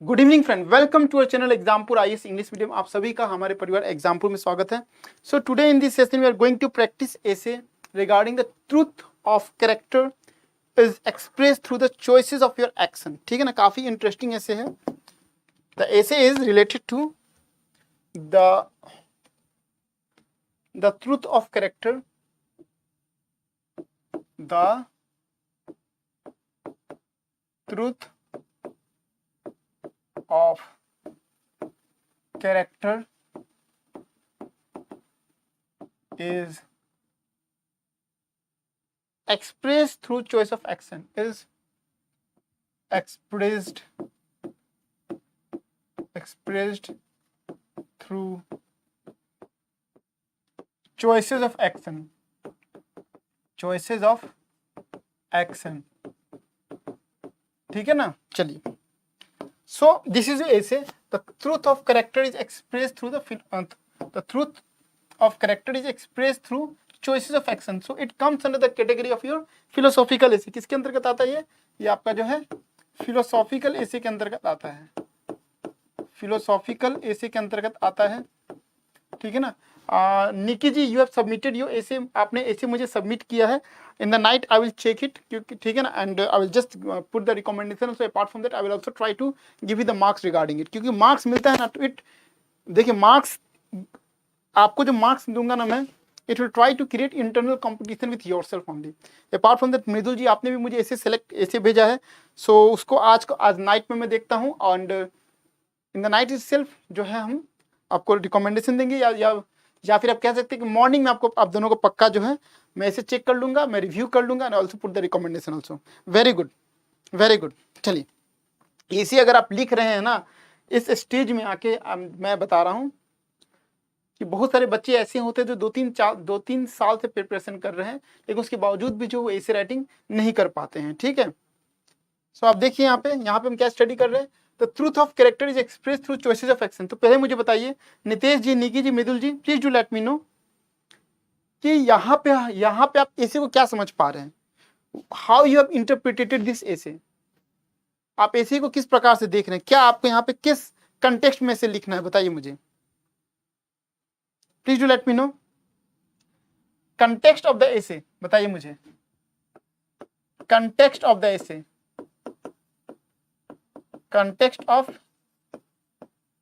Good evening friend, welcome to our channel Exampur IAS English medium. आप सभी का हमारे परिवार एग्जामपुर में स्वागत है। So today in this session we are going to practise essay regarding the truth of character is express through the choices of your action. ठीक है ना, काफी इंटरेस्टिंग ऐसे है। The essay is related to the truth of character, the truth of character is expressed through choice of action, is expressed through choices of action, ठीक है ना। चलिए, so this is essay. The truth of character is expressed through the truth of character is expressed through choices of action. So it comes under the category of your philosophical essay. किसके अंतर्गत आता है ये आपका जो है philosophical essay के अंतर्गत आता है, philosophical essay के अंतर्गत आता है। ठीक है ना। Nikki ji, you have submitted your essay, आपने एसे मुझे सबमिट किया है। In the night I will check it, क्योंकि ठीक है ना, and I will just put the recommendation. So apart from that I will also try to give you the marks regarding it, क्योंकि marks मिलता है ना टू इट। देखिए, marks आपको जो मार्क्स दूंगा ना मैं, it will try to create internal competition with yourself only. Apart from that Mridul ji, आपने भी मुझे ऐसे सेलेक्ट ऐसे भेजा है। सो उसको आज नाइट में मैं देखता हूँ, and in the night itself जो है हम आपको रिकमेंडेशन देंगे, या फिर आप कह सकते हैं कि मॉर्निंग में आपको आप दोनों को पक्का जो है मैं इसे चेक कर लूंगा, मैं रिव्यू कर लूंगा, and also put the recommendation also. Very good, very good. चलिए, इसी अगर आप लिख रहे हैं ना इस स्टेज में आके, मैं बता रहा हूँ कि बहुत सारे बच्चे ऐसे होते हैं जो दो तीन साल से प्रिपरेशन कर रहे हैं, लेकिन उसके बावजूद भी जो वो ऐसे राइटिंग नहीं कर पाते हैं। ठीक है। सो आप देखिए यहाँ पे हम क्या स्टडी कर रहे हैं। The truth of character is expressed through choices of action. तो पहले मुझे बताइए, Nitesh ji, Nikki ji, Mridul ji, please do let me know कि यहाँ पे आप ऐसे को क्या समझ पा रहे हैं। How you have interpreted this ऐसे, आप ऐसे को किस प्रकार से देख रहे हैं, क्या आपको यहाँ पे किस कंटेक्स्ट में से लिखना है, बताइए मुझे, please do let me no. Context of the ऐसे बताइए मुझे, कंटेक्स्ट ऑफ द ऐसे, कंटेक्स्ट ऑफ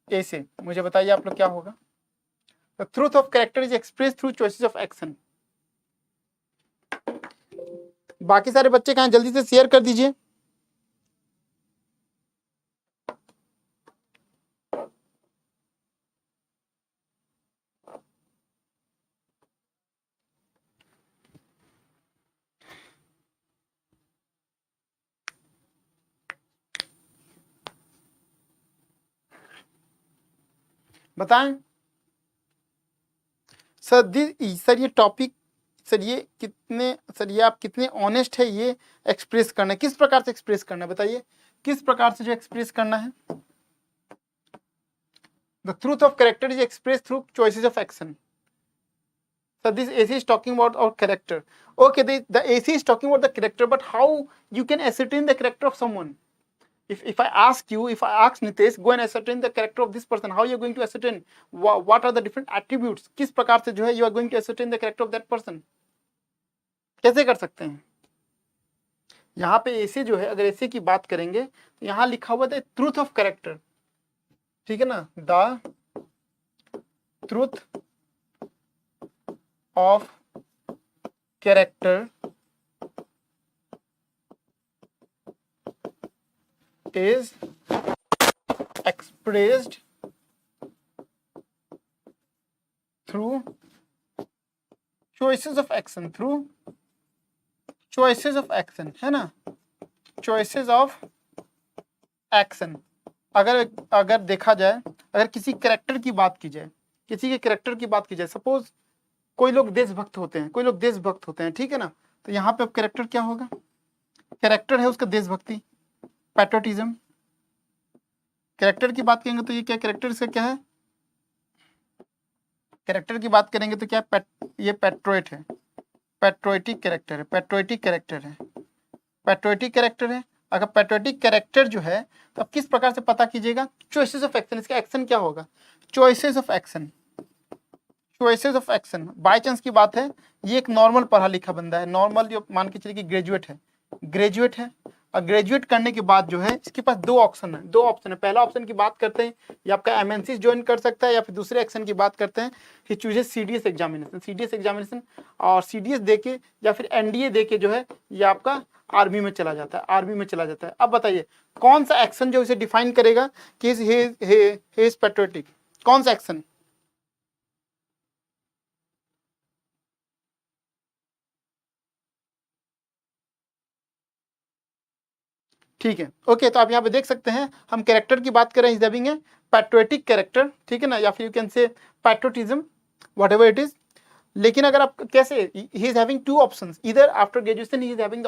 ऐसे मुझे बताइए आप लोग क्या होगा। The truth of character is express through choices of action. बाकी सारे बच्चे कहाँ, जल्दी से शेयर कर दीजिए। बताएं सर ये टॉपिक, सर ये आप कितने ऑनेस्ट है ये एक्सप्रेस करना है, किस प्रकार से एक्सप्रेस करना है, बताइए किस प्रकार से जो एक्सप्रेस करना है। The truth of character is express through choices of action. So this AC is talking about our character. Okay, the AC is talking about the character, but how you can ascertain the character of someone? If I ask Nitesh, go and ascertain the character of this person, how you are going to ascertain what are the different attributes, किस प्रकार से जो है you are going to ascertain the character of that person, कैसे कर सकते हैं। यहाँ पे ऐसे जो है, अगर ऐसे की बात करेंगे तो यहाँ लिखा हुआ है ट्रूथ ऑफ कैरेक्टर। ठीक है ना, the truth of character is expressed through choices of action, है ना, choices of action। अगर देखा जाए, अगर किसी कैरेक्टर की बात की जाए, सपोज कोई लोग देशभक्त होते हैं, ठीक है ना, तो यहाँ पे अब कैरेक्टर क्या होगा, कैरेक्टर है उसका देशभक्ति, पैट्रियोटिज्म। कैरेक्टर की बात करेंगे तो ये क्या, कैरेक्टर इसका क्या है, कैरेक्टर की बात करेंगे तो क्या, ये पैट्रियोट है, पैट्रियोटिक कैरेक्टर है, अगर पैट्रियोटिक कैरेक्टर जो है तो आप किस प्रकार से पता कीजिएगा, चॉइसेस ऑफ एक्शन, इसका एक्शन क्या होगा, choices of action, choices of action. By chance की बात है, ये एक नॉर्मल पढ़ा लिखा बंदा है, नॉर्मल जो मान के चलिए कि ग्रेजुएट है, और ग्रेजुएट करने के बाद जो है इसके पास दो ऑप्शन है, पहला ऑप्शन की बात करते हैं, ये आपका एमएनसी ज्वाइन कर सकता है, या फिर दूसरे एक्शन की बात करते हैं, ही चूजेस सीडीएस एग्जामिनेशन, और सीडीएस देके या फिर एनडीए देके जो है ये आपका आर्मी में चला जाता है, अब बताइए कौन सा एक्शन जो इसे डिफाइन करेगा कि ही इज पैट्रियोटिक, कौन सा एक्शन। ठीक है, ओके, तो आप यहाँ पे देख सकते हैं हम कैरेक्टर की बात कर रहे हैं, is having a patriotic character, ठीक है ना, या फिर you can say patriotism, whatever it is. लेकिन अगर आप कैसे, he is having two options, इधर after graduation he is having the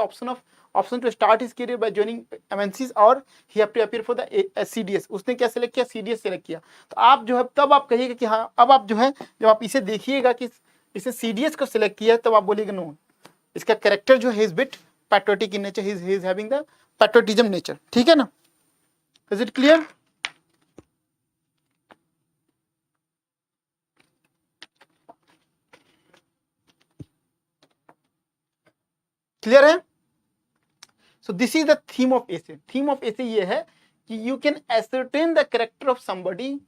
option to start his career by joining MNCs, और he have to appear for the CDS. उसने क्या select किया, CDS select किया। तो आप जो है तब आप कहिएगा कि हाँ, अब आप जो है जब आप इसे देखिएगा कि इसे सीडीएस को सिलेक्ट किया, तब आप बोलिएगा नो, इसका कैरेक्टर जो है is bit patriotic in nature, he is having the patriotism nature, ठीक है ना। Is it clear? क्लियर है? So this is the theme of essay. Theme of essay ये है कि you can ascertain the character of somebody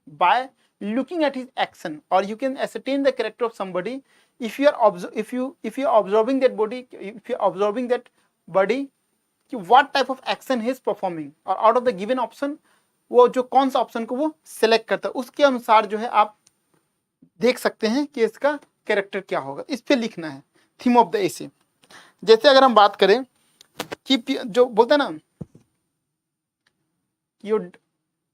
by looking at his action, or you can ascertain the character of somebody if you are observing that body, if you are observing that body कि what type of action he is performing, और out of the given option वो जो कौन सा option को वो select करता है, उसके अनुसार जो है आप देख सकते हैं कि इसका कैरेक्टर क्या होगा। इस पे लिखना है थीम ऑफ द एसे। जैसे अगर हम बात करें कि जो बोलते हैं ना,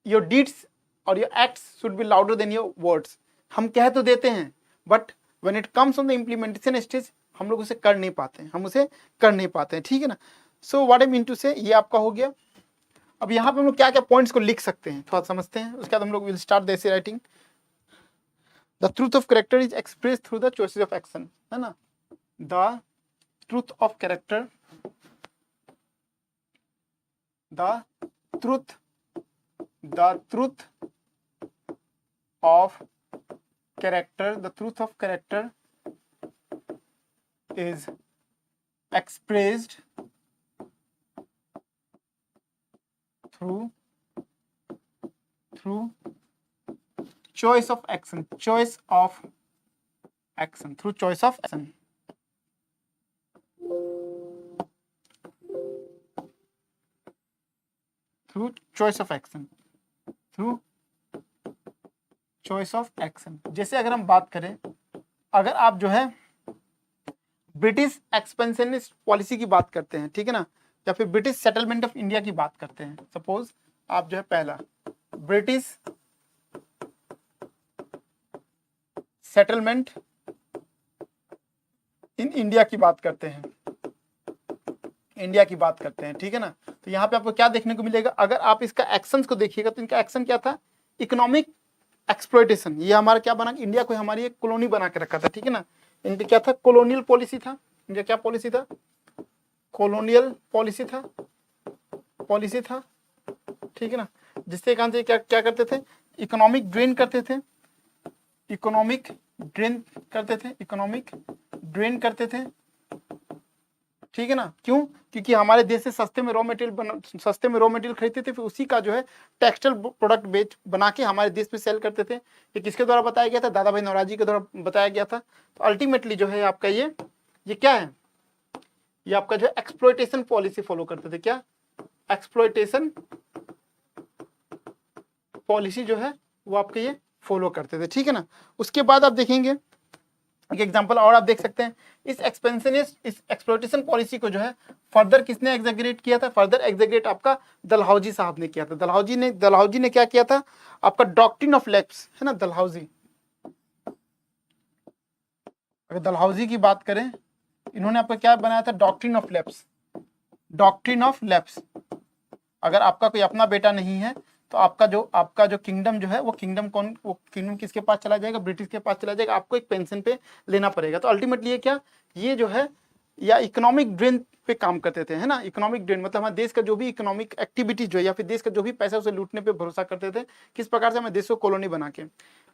योर डीड्स और your acts should be louder than your words. हम कह तो देते हैं, but when it comes on the implementation stage हम लोग उसे कर नहीं पाते हैं, ठीक है ना। So what I mean to say, ये आपका हो गया। अब यहाँ पे हम लोग क्या क्या पॉइंट्स को लिख सकते हैं थोड़ा समझते हैं, उसके बाद हम लोग will start the essay writing. The truth of character is express through the choices of action, है ना। The truth of character, the truth of character, the truth of character is expressed through choice of action, through choice of action, through choice of action, through choice of action. जैसे अगर हम बात करें, अगर आप जो है ब्रिटिश एक्सपेंशनिस्ट पॉलिसी की बात करते हैं, ठीक है ना, या फिर ब्रिटिश सेटलमेंट ऑफ इंडिया की बात करते हैं, सपोज आप जो है पहला ब्रिटिश सेटलमेंट इन इंडिया की बात करते हैं, ठीक है ना। तो यहाँ पे आपको क्या देखने को मिलेगा, अगर आप इसका एक्शंस को देखिएगा तो इनका एक्शन क्या था, इकोनॉमिक एक्सप्लॉयटेशन। ये हमारा क्या बना, इंडिया को हमारी एक कॉलोनी बना के रखा था, ठीक है ना। इनका क्या था, कॉलोनियल पॉलिसी था, इनका क्या पॉलिसी था, कॉलोनियल पॉलिसी था, ठीक है ना। जिससे कारण से क्या करते थे, इकोनॉमिक ड्रेन करते थे, ठीक है ना। क्यों, क्योंकि हमारे देश से सस्ते में रॉ मटेरियल खरीदते थे, फिर उसी का जो है टेक्सटाइल प्रोडक्ट बना के हमारे देश में सेल करते थे। ये किसके द्वारा बताया गया था, दादा भाई नौरोजी के द्वारा बताया गया था। तो अल्टीमेटली जो है आपका ये क्या है, ये आपका जो है एक्सप्लॉयटेशन पॉलिसी फॉलो करते थे। क्या, एक्सप्लॉयटेशन पॉलिसी जो है वो आपके ये फॉलो करते थे, ठीक है ना। उसके बाद आप देखेंगे एक एग्जांपल और आप देख सकते हैं, इस एक्सप्लॉयटेशन पॉलिसी को जो है फर्दर किसने एग्जैगरेट किया था, फर्दर एग्जैगरेट आपका दलहौजी साहब ने किया था। दलहौजी ने क्या किया था, आपका डॉक्ट्रिन ऑफ लैप्स, है ना। दलहौजी, अगर दलहौजी की बात करें, इन्होंने आपका क्या बनाया था, डॉक्ट्रिन ऑफ लैप्स। अगर आपका कोई अपना बेटा नहीं है तो आपका जो किंगडम जो है वो किंगडम किसके पास चला जाएगा, ब्रिटिश के पास चला जाएगा, आपको एक पेंशन पे लेना पड़ेगा। तो अल्टीमेटली ये क्या, ये जो है या इकोनॉमिक ड्रेन पे काम करते थे, है ना। इकोनॉमिक ड्रेन मतलब हमारे देश का जो भी इकोनॉमिक एक्टिविटी जो है या फिर देश का जो भी पैसा उसे लूटने पे भरोसा करते थे, किस प्रकार से हमारे देश को कॉलोनी बना के।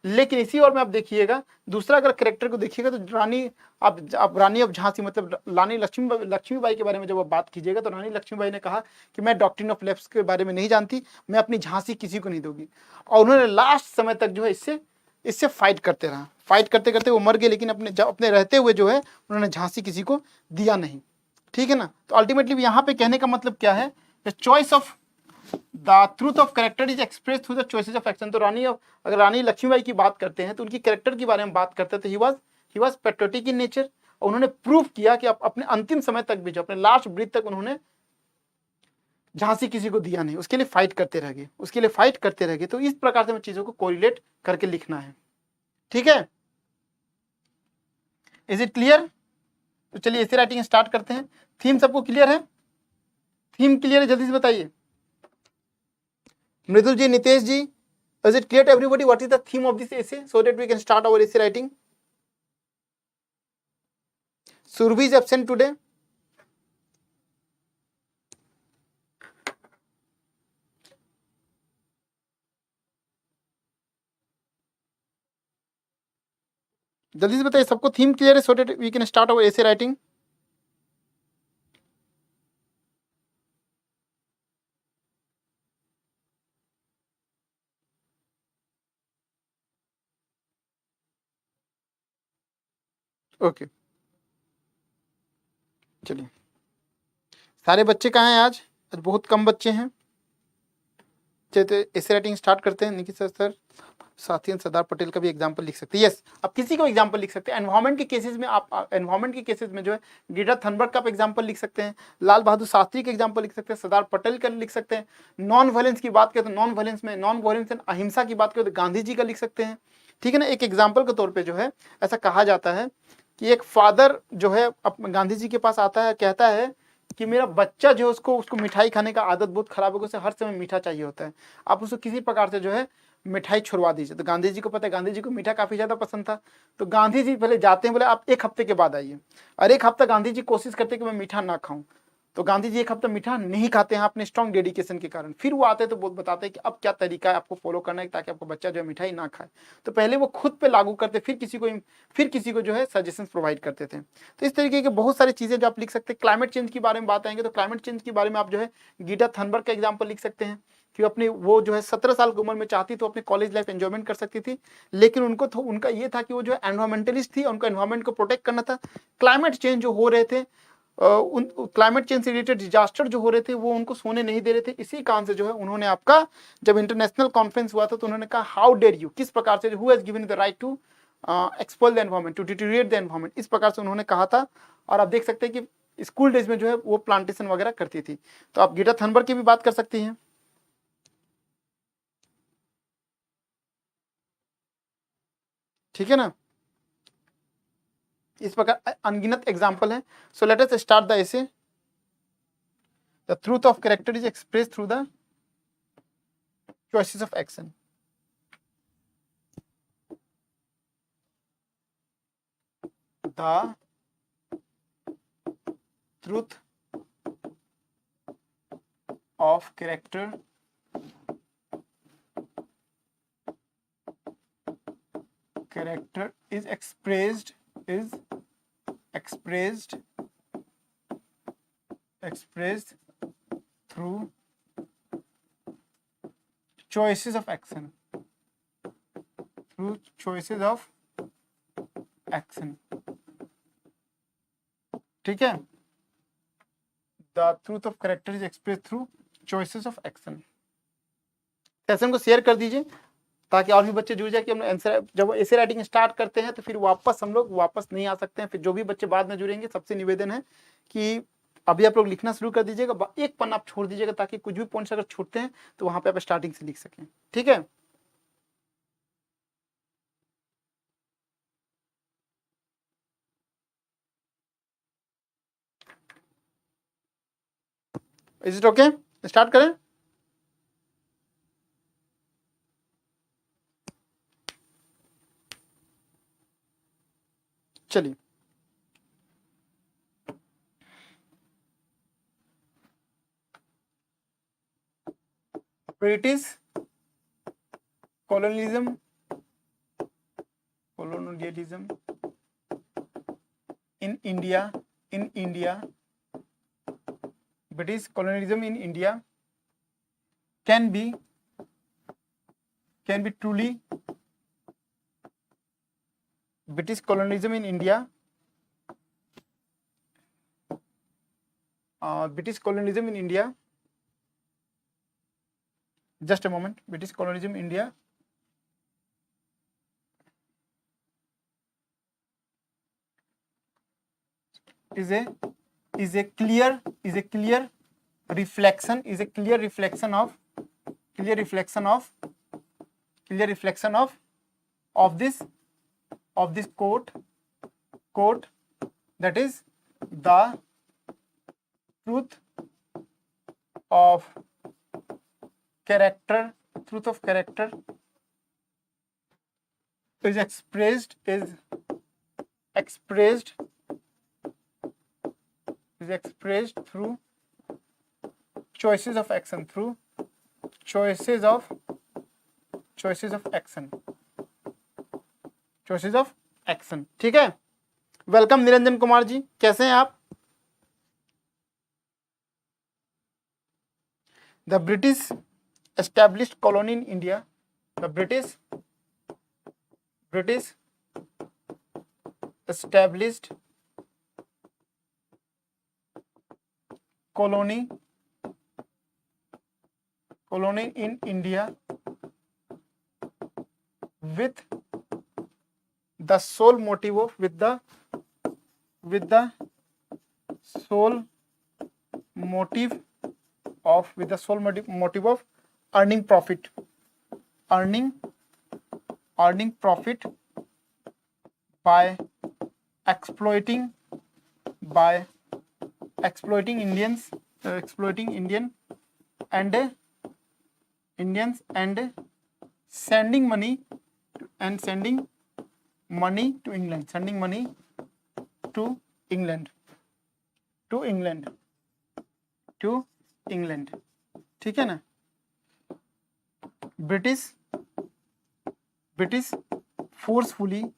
लेकिन इसी ओर में आप देखिएगा दूसरा अगर कैरेक्टर को देखिएगा तो रानी, आप रानी ऑफ झांसी मतलब रानी लक्ष्मीबाई के बारे में जब आप बात कीजिएगा तो रानी लक्ष्मीबाई ने कहा कि मैं डॉक्ट्रिन ऑफ लेफ्ट के बारे में नहीं जानती, मैं अपनी झांसी किसी को नहीं दूंगी। और उन्होंने लास्ट समय तक जो है इससे फाइट करते रहा, फाइट करते करते वो मर गए, लेकिन अपने रहते हुए जो है उन्होंने झांसी किसी को दिया नहीं, ठीक है ना। तो अल्टीमेटली यहाँ पे कहने का मतलब क्या है, choice of the truth of character is express through the choices of action. तो अगर रानी लक्ष्मीबाई की बात करते हैं तो उनकी कैरेक्टर के बारे में बात करते थे, he was patriotic in nature. और उन्होंने प्रूव किया कि अपने अंतिम समय तक भी जो अपने लास्ट ब्रीथ तक उन्होंने झांसी किसी को दिया नहीं, उसके लिए फाइट करते रह गए, उसके लिए फाइट करते रह गए। तो इस प्रकार से हमें चीजों को कोरिलेट करके लिखना है, ठीक है। Is it clear? तो चलिए ऐसे राइटिंग स्टार्ट करते हैं। थीम सबको क्लियर है? थीम क्लियर है? जल्दी से बताइए। Mridul ji, Nitesh ji, is it clear to everybody what is the theme of this essay so that we can start our essay writing? Surabhi is absent today. जल्दी से बताइए सबको थीम क्लियर है so that we can start our essay writing. Okay, चलिए सारे बच्चे कहाँ हैं आज बहुत कम बच्चे हैं। चलिए तो एसे राइटिंग स्टार्ट करते हैं। निखिल सर साथी सरदार पटेल का भी एग्जांपल लिख सकते हैं। यस, आप किसी को एग्जांपल लिख सकते हैं। एनवायरमेंट के केसेस में आप एनवायरमेंट के केसेस में जो है ग्रेटा थनबर्ग का आप एग्जांपल लिख सकते हैं, लाल बहादुर शास्त्री का एग्जांपल लिख सकते हैं, सरदार पटेल का लिख सकते हैं। नॉन वायलेंस की बात करें तो नॉन वायलेंस एंड अहिंसा की बात करें तो गांधी जी का लिख सकते हैं, ठीक है ना। एक एग्जाम्पल के तौर पर जो है ऐसा कहा जाता है कि एक फादर जो है गांधी जी के पास आता है, कहता है कि मेरा बच्चा जो है उसको मिठाई खाने का आदत बहुत खराब है, उसे हर समय मीठा चाहिए होता है, आप उसको किसी प्रकार से जो है मिठाई छुड़वा दीजिए। तो गांधी जी को पता है, गांधी जी को मीठा काफी ज्यादा पसंद था। तो गांधी जी पहले जाते हैं, बोले आप एक हफ्ते के बाद आइए। और एक हफ्ता गांधी जी कोशिश करते हैं कि मैं मीठा ना खाऊं। तो गांधी जी एक हफ्ता मीठा नहीं खाते हैं अपने स्ट्रॉन्ग डेडिकेशन के कारण। फिर वो आते हैं तो बताते हैं कि अब क्या तरीका है आपको फॉलो करना है ताकि आपका बच्चा जो है मिठाई ना खाए। तो पहले वो खुद पे लागू करते, फिर किसी को जो है सजेशन प्रोवाइड करते थे। तो इस तरीके के बहुत सारी चीजें जो आप लिख सकते हैं। क्लाइमेट चेंज के बारे में बात आएंगे तो क्लाइमेट चेंज के बारे में आप जो है ग्रेटा थनबर्ग का एग्जाम्पल लिख सकते हैं कि अपनी वो जो है 17 साल की उम्र में चाहती तो अपने कॉलेज लाइफ एंजॉयमेंट कर सकती थी, लेकिन उनका ये था कि वो जो है एनवायरमेंटलिस्ट थी, उनको एनवायरमेंट को प्रोटेक्ट करना था। क्लाइमेट चेंज जो हो रहे थे, उन क्लाइमेट चेंज से रिलेटेड डिजास्टर जो हो रहे थे वो उनको सोने नहीं दे रहे थे। इसी कारण से जो है उन्होंने आपका जब इंटरनेशनल कॉन्फ्रेंस हुआ था तो उन्होंने कहा हाउ डेयर यू, किस प्रकार से, who has given the right to exploit the environment, to deteriorate the environment, इस प्रकार से उन्होंने कहा था। और आप देख सकते हैं कि स्कूल डेज में जो है वो प्लांटेशन वगैरह करती थी। तो आप ग्रेटा थनबर्ग की भी बात कर सकती हैं, ठीक है ना। इस प्रकार अनगिनत एग्जाम्पल है। So let us start the essay. The truth of character is express through the choices of action. The truth of character is expressed through choices of action, ठीक है। The truth of character is express through choices of action. Session को share कर दीजिए ताकि और भी बच्चे जुड़ जाए कि हम आंसर जब ऐसे राइटिंग स्टार्ट करते हैं तो फिर हम लोग वापस नहीं आ सकते हैं। फिर जो भी बच्चे बाद में जुड़ेंगे सबसे निवेदन है कि अभी आप लोग लिखना शुरू कर दीजिएगा, एक पन्ना आप छोड़ दीजिएगा ताकि कुछ भी पॉइंट्स अगर छूटते हैं तो वहां पे आप स्टार्टिंग से लिख सकें, ठीक है। Is it okay? स्टार्ट करें। चलिए British colonialism in India, British colonialism in India can be truly, British colonialism in India, British colonialism in India, just a moment, British colonialism in India is a clear reflection of this quote, that is the truth of character is expressed through choices of action, ठीक है। Welcome Niranjan Kumar ji, कैसे हैं आप? The British established colony in India. The British established colony in India with the sole motive of earning profit by exploiting Indians and sending money to England, ठीक है ना। British forcefully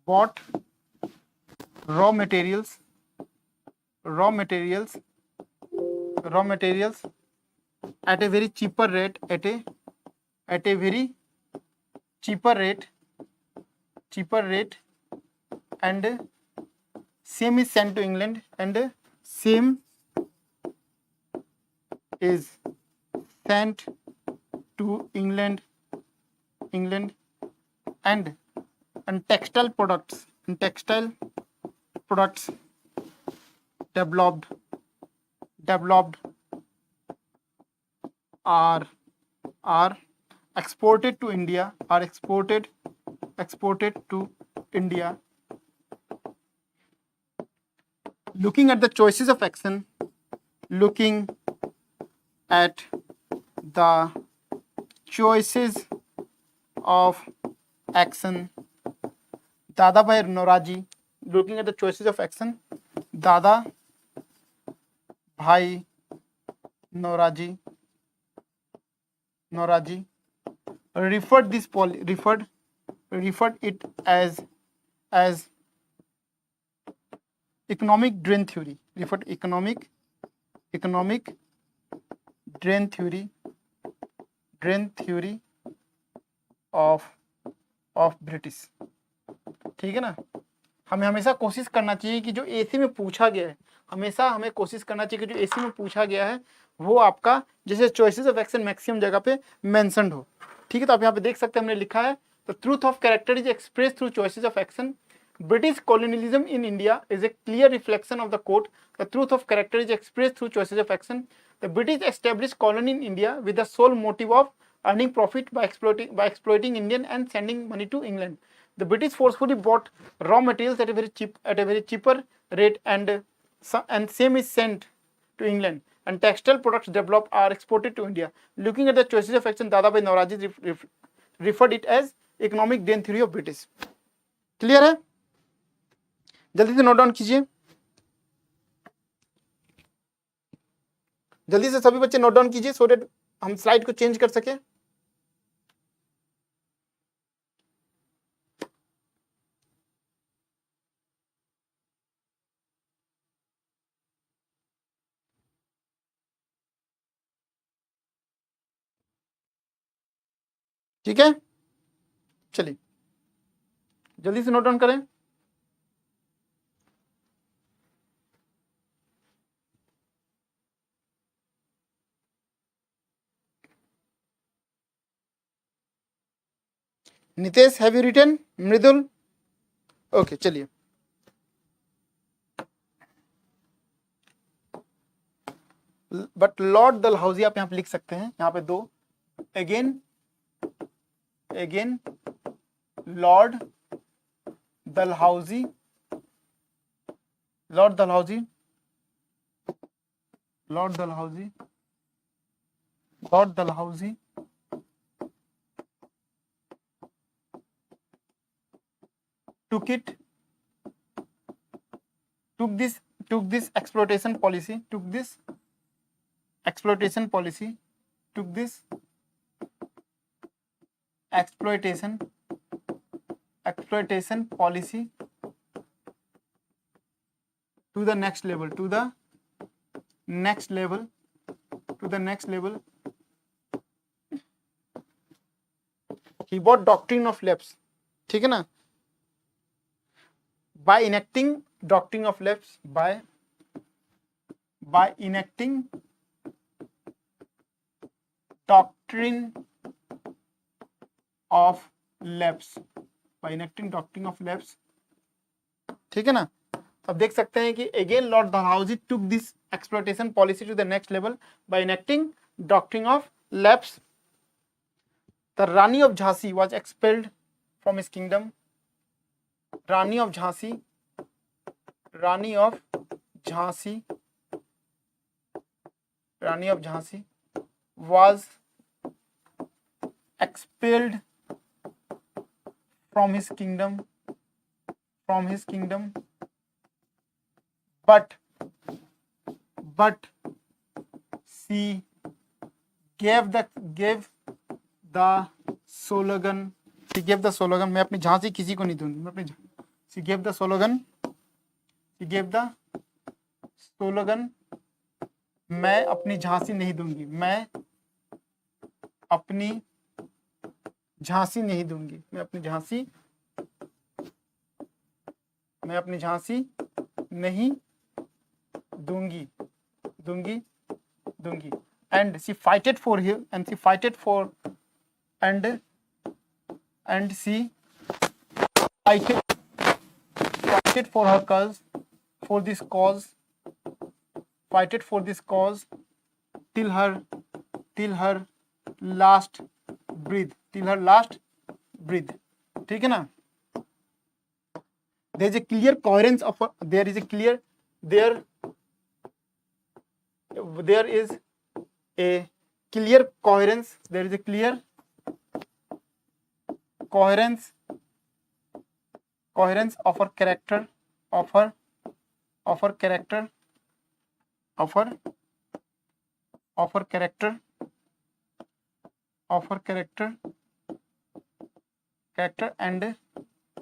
bought raw materials at a very cheaper rate, and same is sent to England, and same is sent to England and textile products developed are exported to India, looking at the choices of action, Dada by Noraji, looking at the choices of action, Dada Bhai Noraji referred it as economic drain theory, drain theory of British, ठीक है ना। हमें हमेशा कोशिश करना चाहिए कि जो एसी में पूछा गया है, हमें कोशिश करना चाहिए कि जो एसी में पूछा गया है वो आपका जैसे चॉइसेस ऑफ एक्शन मैक्सिमम जगह पे मेंशन्ड हो, ठीक है। तो आप यहाँ पे देख सकते हैं हमने लिखा है the truth of character is express through choices of action, British colonialism in India is a clear reflection of the quote, the truth of character is expressed through choices of action. The British established colony in India with the sole motive of earning profit by exploiting Indian and sending money to England. The British forcefully bought raw materials at a very cheaper rate, and same is sent to England. and textile products developed are exported to India. Looking at the choices of action, Dadabhai Naoroji referred it as economic gain theory of British. Clear है? जल्दी से note down कीजिए, जल्दी से सभी बच्चे note down कीजिए so that हम स्लाइड को चेंज कर सके. ठीक है, चलिए जल्दी से नोट डाउन करें. Nitesh, have you written? Mridul, okay चलिए. बट लॉर्ड डलहौजी आप यहाँ पे लिख सकते हैं, यहाँ पे दो. Again Lord Dalhousie, Lord Dalhousie, Lord Dalhousie, Lord Dalhousie took this exploitation policy, took this exploitation policy to the next level. He brought doctrine of lapse, ठीक है ना? By enacting doctrine of lapse, by enacting doctrine of lapse, ठीक है ना? अब देख सकते हैं कि again Lord Dalhousie took this exploitation policy to the next level by enacting doctrine of lapse. The Rani of Jhansi was expelled from his kingdom. Rani of Jhansi was expelled from his kingdom, but she gave the slogan, मैं अपनी झांसी किसी को नहीं दूंगी, मैं अपनी she gave the slogan, मैं अपनी झांसी नहीं दूंगी, मैं अपनी झांसी नहीं दूंगी, मैं अपनी झांसी नहीं दूंगी. And she fighted for him, and she fighted for her cause, for this cause till her last breath, ठीक है ना? there is a clear coherence of there is a clear coherence of her character,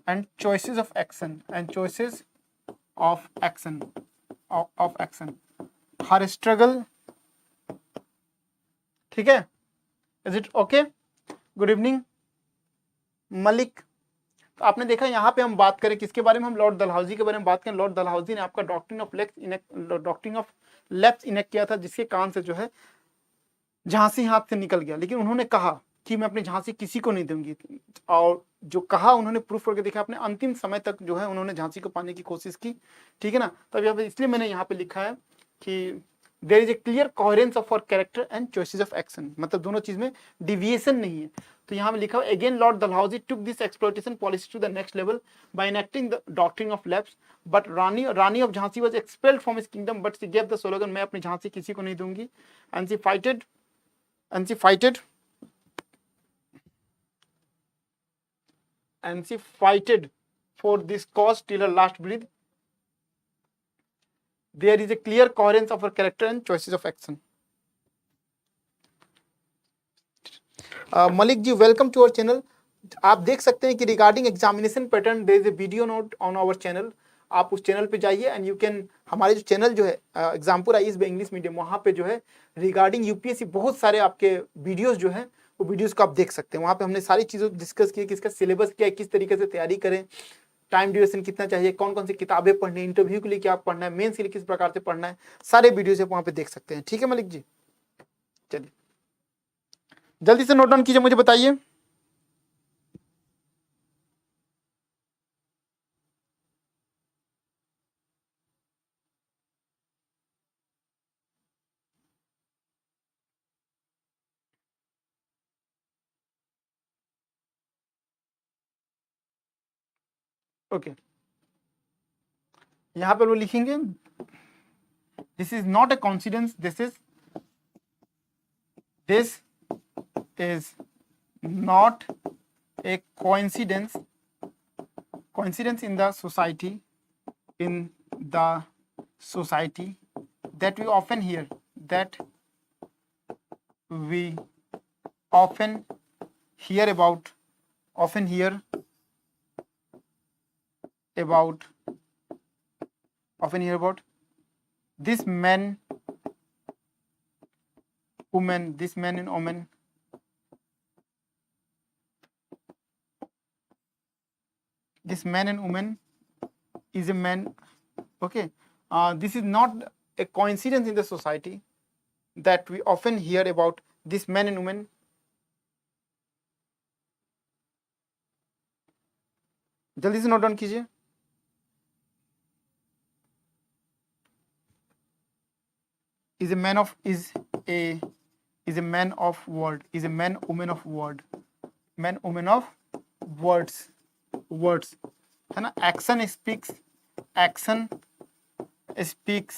and choices of action, her struggle, ठीक है? Is it okay? Good evening Malik. तो आपने देखा यहाँ पे हम बात करें किसके बारे में, हम लॉर्ड डलहौजी के बारे में बात करें. लॉर्ड डलहौजी ने आपका डॉक्ट्रिन ऑफ लैप्स इनेक्ट किया था, जिसके कान से जो है झांसी हाथ से निकल गया. लेकिन उन्होंने कहा कि मैं अपनी झांसी किसी को नहीं दूंगी, और जो कहा उन्होंने प्रूफ करके देखा. अपने अंतिम समय तक जो है उन्होंने झांसी को पाने की कोशिश की, ठीक है ना? तब यहाँ पे इसलिए मैंने यहाँ पे लिखा है कि there is a clear coherence of our character and choices of action, मतलब दोनों चीज में डिविएशन नहीं है. तो यहाँ में लिखा हुआ again Lord Dalhousie took this exploitation policy to the next level by enacting the doctrine of lapse, but Rani of Jhansi was expelled from his kingdom but she gave the slogan मैं अपनी झांसी किसी को नहीं दूंगी, and she fighted for this cause till her last breath. There is a clear coherence of her character and choices of action. Malik ji, welcome to our channel. आप देख सकते हैं कि regarding examination pattern there is a video note on our channel. आप उस channel पे जाइए and you can, हमारे जो चैनल जो है Exampur IAS by English medium, वहाँ पे जो है रिगार्डिंग यूपीएससी बहुत सारे आपके वीडियोस जो हैं वो वीडियोस को आप देख सकते हैं। वहाँ पे हमने सारी चीज़ों डिस्कस की कि इसका सिलेबस क्या है, किस तरीके से तैयारी करें, टाइम ड्यूरेशन कितना चाहिए, कौन कौन सी किताबें पढ़नी है, इंटरव्यू के लिए क्या पढ़ना है, मेंस के लिए किस प्रकार से पढ़ना है, सारे वीडियोस आप वहाँ पे देख सकते हैं। ठीक है मलिक जी, चलिए जल्दी से नोट डाउन कीजिए, मुझे बताइए। ओके, यहाँ पर वो लिखेंगे this is not a coincidence, this is not a coincidence in the society that we often hear about this man and woman this man and woman is a man. Okay, this is not a coincidence in the society that we often hear about this man and woman. जल्दी से note down कीजिए। is a man of word, is a man woman of word, man woman of words है ना। action speaks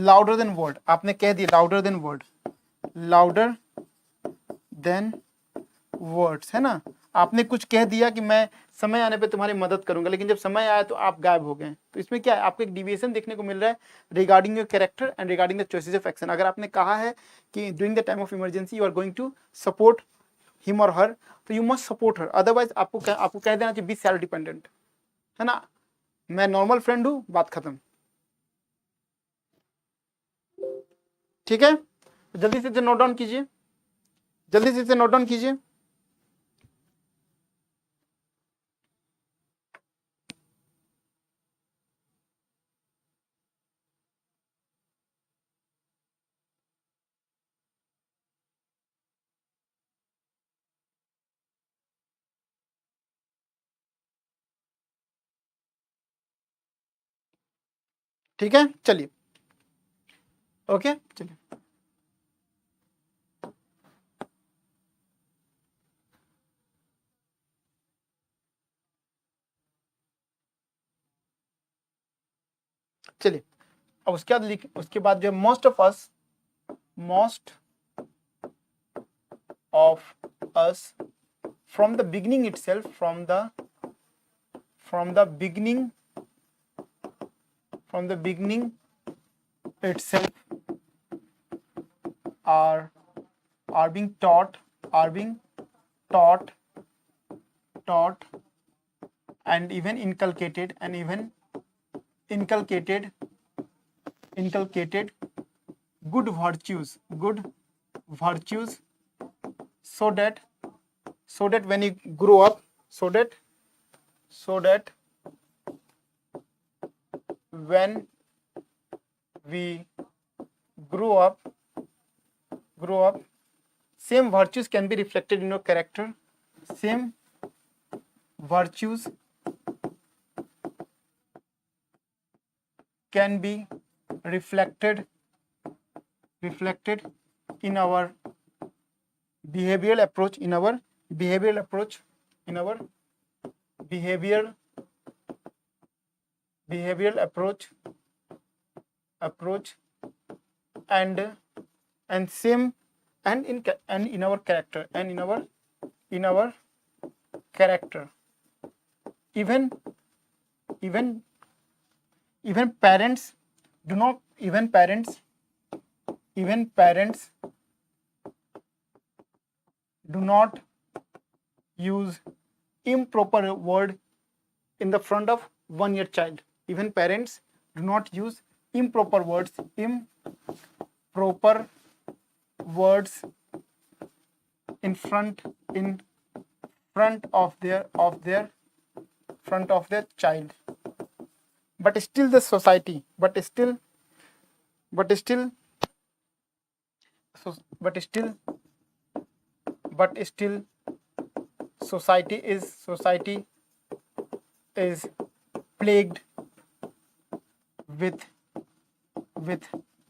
louder than word, आपने कह दिया louder than words है ना। आपने कुछ कह दिया कि मैं समय आने पे तुम्हारी मदद करूंगा, लेकिन जब समय आया तो आप गायब हो गए। तो इसमें क्या है, आपको एक डिविएशन देखने को मिल रहा है regarding your character and regarding the choices of action. अगर आपने कहा है कि during the time of emergency you are going to support him और हर, तो you must support her, otherwise आपको कह देना चाहिए बी सेल्फ डिपेंडेंट है ना। मैं नॉर्मल फ्रेंड हूँ, बात खत्म। ठीक है, जल्दी से नोट डाउन कीजिए, जल्दी से नोट डाउन कीजिए। ठीक है, चलिए ओके, चलिए चलिए। अब उसके बाद जो most of us from the beginning itself, from the beginning itself are being taught and even inculcated good virtues so that when you grow up, so that when we grow up, same virtues can be reflected in your character, same virtues can be reflected in our behavioral approach in our behavioral approach in our behavioral approach and same and in our character character. Even parents do not use improper word in the front of 1-year child. Even parents do not use improper words in front of their child. But still the society society is plagued with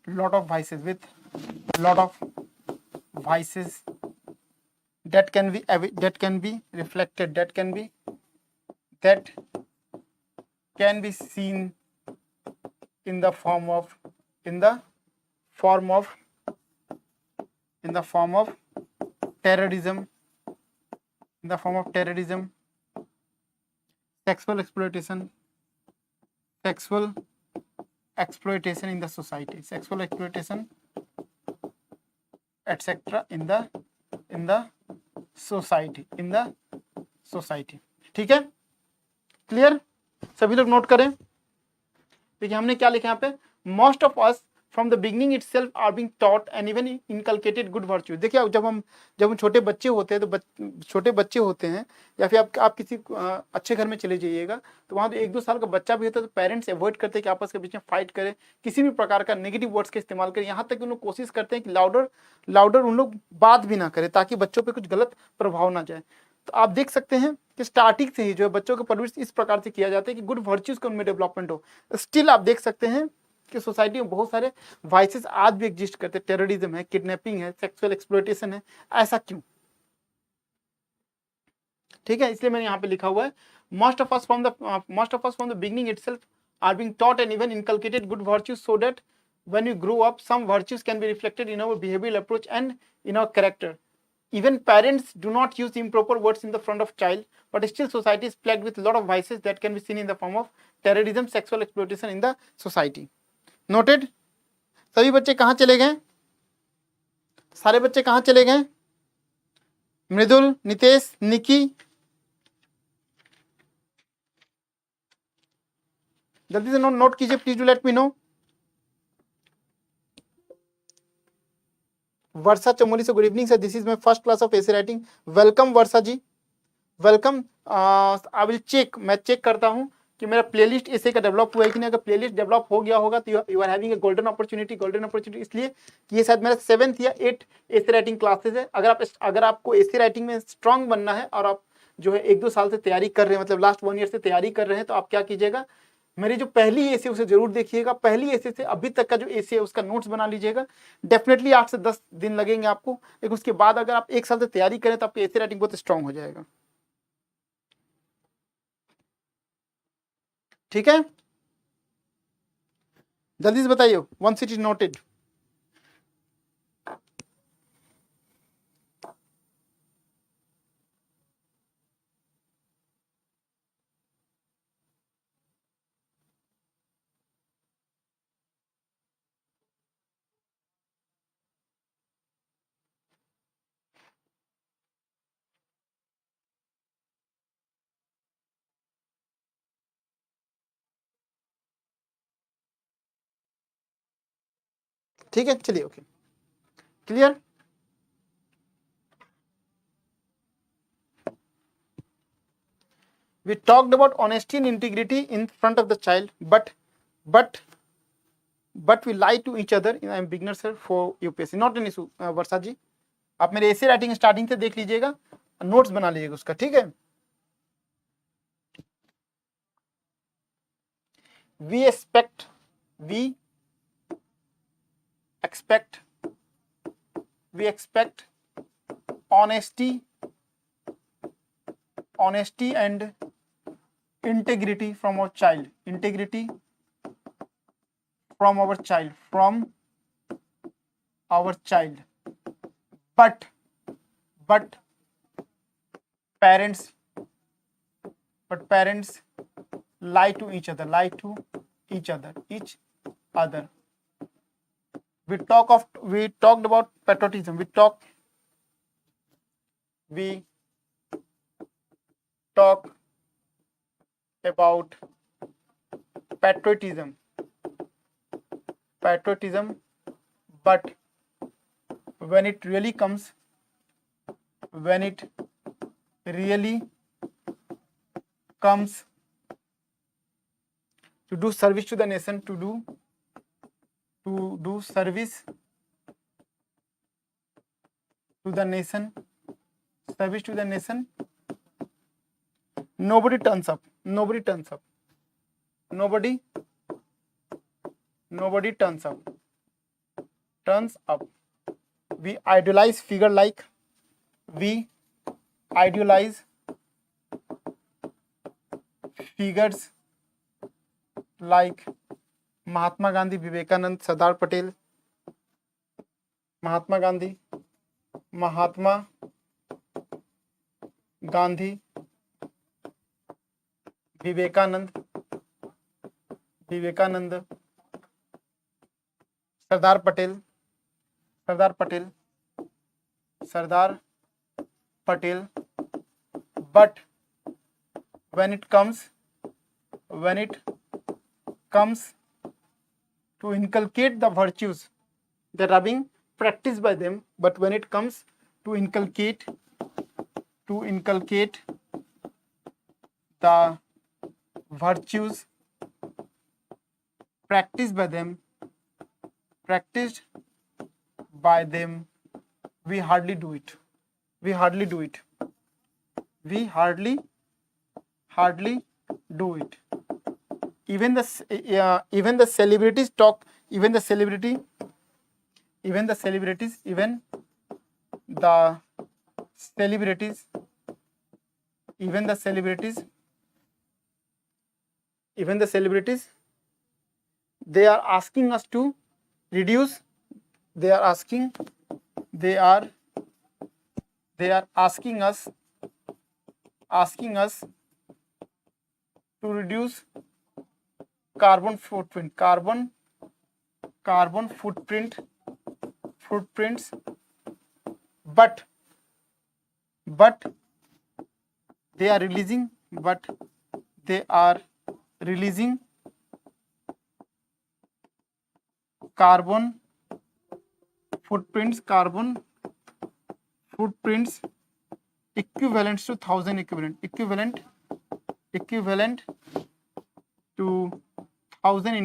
lot of vices that can be reflected, that can be seen in the form of terrorism, sexual exploitation in the society, etc. in the society. ठीक है, clear? सभी लोग note करें। देखिए हमने क्या लिखा यहाँ पे, most of us from the beginning itself are being taught and even inculcated good virtue. देखिए जब हम छोटे बच्चे होते हैं, तो छोटे बच्चे होते हैं या फिर आप किसी अच्छे घर में चले जाइएगा, तो वहाँ तो 1-2 साल का बच्चा भी होता है, तो पेरेंट्स अवॉइड करते हैं कि आपस के बीच में फाइट करें, किसी भी प्रकार का नेगेटिव वर्ड्स का इस्तेमाल करें। यहाँ तक कि उन लोग कोशिश करते हैं कि लाउडर उन लोग बात भी ना करें, ताकि बच्चों पर कुछ गलत प्रभाव ना जाए। तो आप देख सकते हैं कि स्टार्टिंग से ही जो है बच्चों का परवरिश इस प्रकार से किया जाता है कि गुड वर्च्यूज का उनमें डेवलपमेंट हो। स्टिल आप देख सकते हैं कि सोसाइटी में बहुत सारे वाइसेस आज भी एग्जिस्ट करते हैं। टेररिज्म है, किडनैपिंग है, सेक्सुअल एक्सप्लॉयटेशन है। ऐसा क्यों? ठीक है, इसलिए मैंने यहाँ पे लिखा हुआ है, most of us from the beginning itself are being taught and even inculcated good virtues so that when you grow up some virtues can be reflected in our behavioural approach and in our character. Even parents do not use improper words in the front of child, but still society is plagued with a lot of vices that can be seen in the form of terrorism, sexual exploitation in the society. Noted? सभी बच्चे कहाँ चले गए? सारे बच्चे कहाँ चले गए? मृदुल, नितेश, निकी, जल्दी से नोट कीजिए, please do let me know. Varsha Chamoli से good evening sir, this is my first class of essay writing. Welcome Varsha ji, welcome. I will check, मैं चेक करता हूं कि मेरा प्लेलिस्ट एसे का डेवलप हुआ है कि नहीं। अगर प्लेलिस्ट डेवलप हो गया होगा तो you are having a golden opportunity, इसलिए कि ये शायद मेरा 7th या 8th एसे राइटिंग क्लासेस है। अगर आपको एसे राइटिंग में स्ट्रांग बनना है और आप जो है 1-2 साल से तैयारी कर रहे हैं, मतलब लास्ट 1 ईयर से तैयारी कर रहे हैं, तो आप क्या कीजिएगा, मेरी जो पहली एसे उसे जरूर देखिएगा। पहली एसे से अभी तक का जो एसे है उसका नोट्स बना लीजिएगा। डेफिनेटली 8 से 10 दिन लगेंगे आपको, लेकिन उसके बाद अगर आप 1 साल से तैयारी करें तो आपकी एसे राइटिंग बहुत स्ट्रांग हो जाएगा। ठीक है, जल्दी से बताइए, वंस इट इज नोटेड। ठीक है, चलिए, okay, clear. We talked about honesty and integrity in front of the child, but we lie to each other. I am beginner sir for UPSC, not an issue। वर्षा जी, आप मेरे essay writing starting से देख लीजिएगा, notes बना लीजिएगा उसका, ठीक है। We expect honesty and integrity from our child, integrity from our child, but parents lie to each other, we talked about patriotism, we talk about patriotism, but when it really comes to do service to the nation, to do service to the nation, nobody turns up. We idealize figure like figures like Mahatma Gandhi, Vivekanand, Sardar Patel, Mahatma Gandhi, Vivekanand, Sardar Patel, but when it comes to inculcate the virtues that are being practiced by them, but when it comes to inculcate the virtues practiced by them, we hardly do it. Even the celebrities talk. Even the celebrities they are asking us to reduce. They are asking us to reduce carbon footprints, but they are releasing carbon footprints equivalent to 1,000 equivalent to 1,000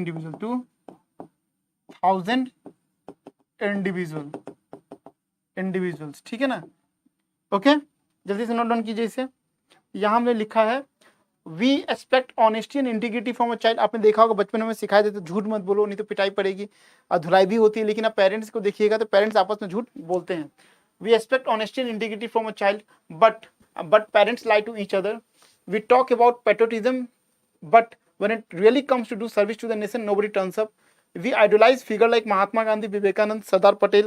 individuals, ठीक है ना? Okay, जल्दी से note down कीजिए इसे। यहाँ हमने लिखा है we expect honesty and integrity from a child. आपने देखा होगा बचपन में सिखाया जाता है झूठ मत बोलो नहीं तो पिटाई पड़ेगी और धुलाई भी होती है, लेकिन अब पेरेंट्स को देखिएगा तो पेरेंट्स आपस में झूठ बोलते हैं। We expect honesty and integrity from a child but parents lie to each other. We talk about patriotism but when it really comes to do service to the nation, nobody turns up. We idolize figure like Mahatma Gandhi, Vivekanand, Sardar Patel,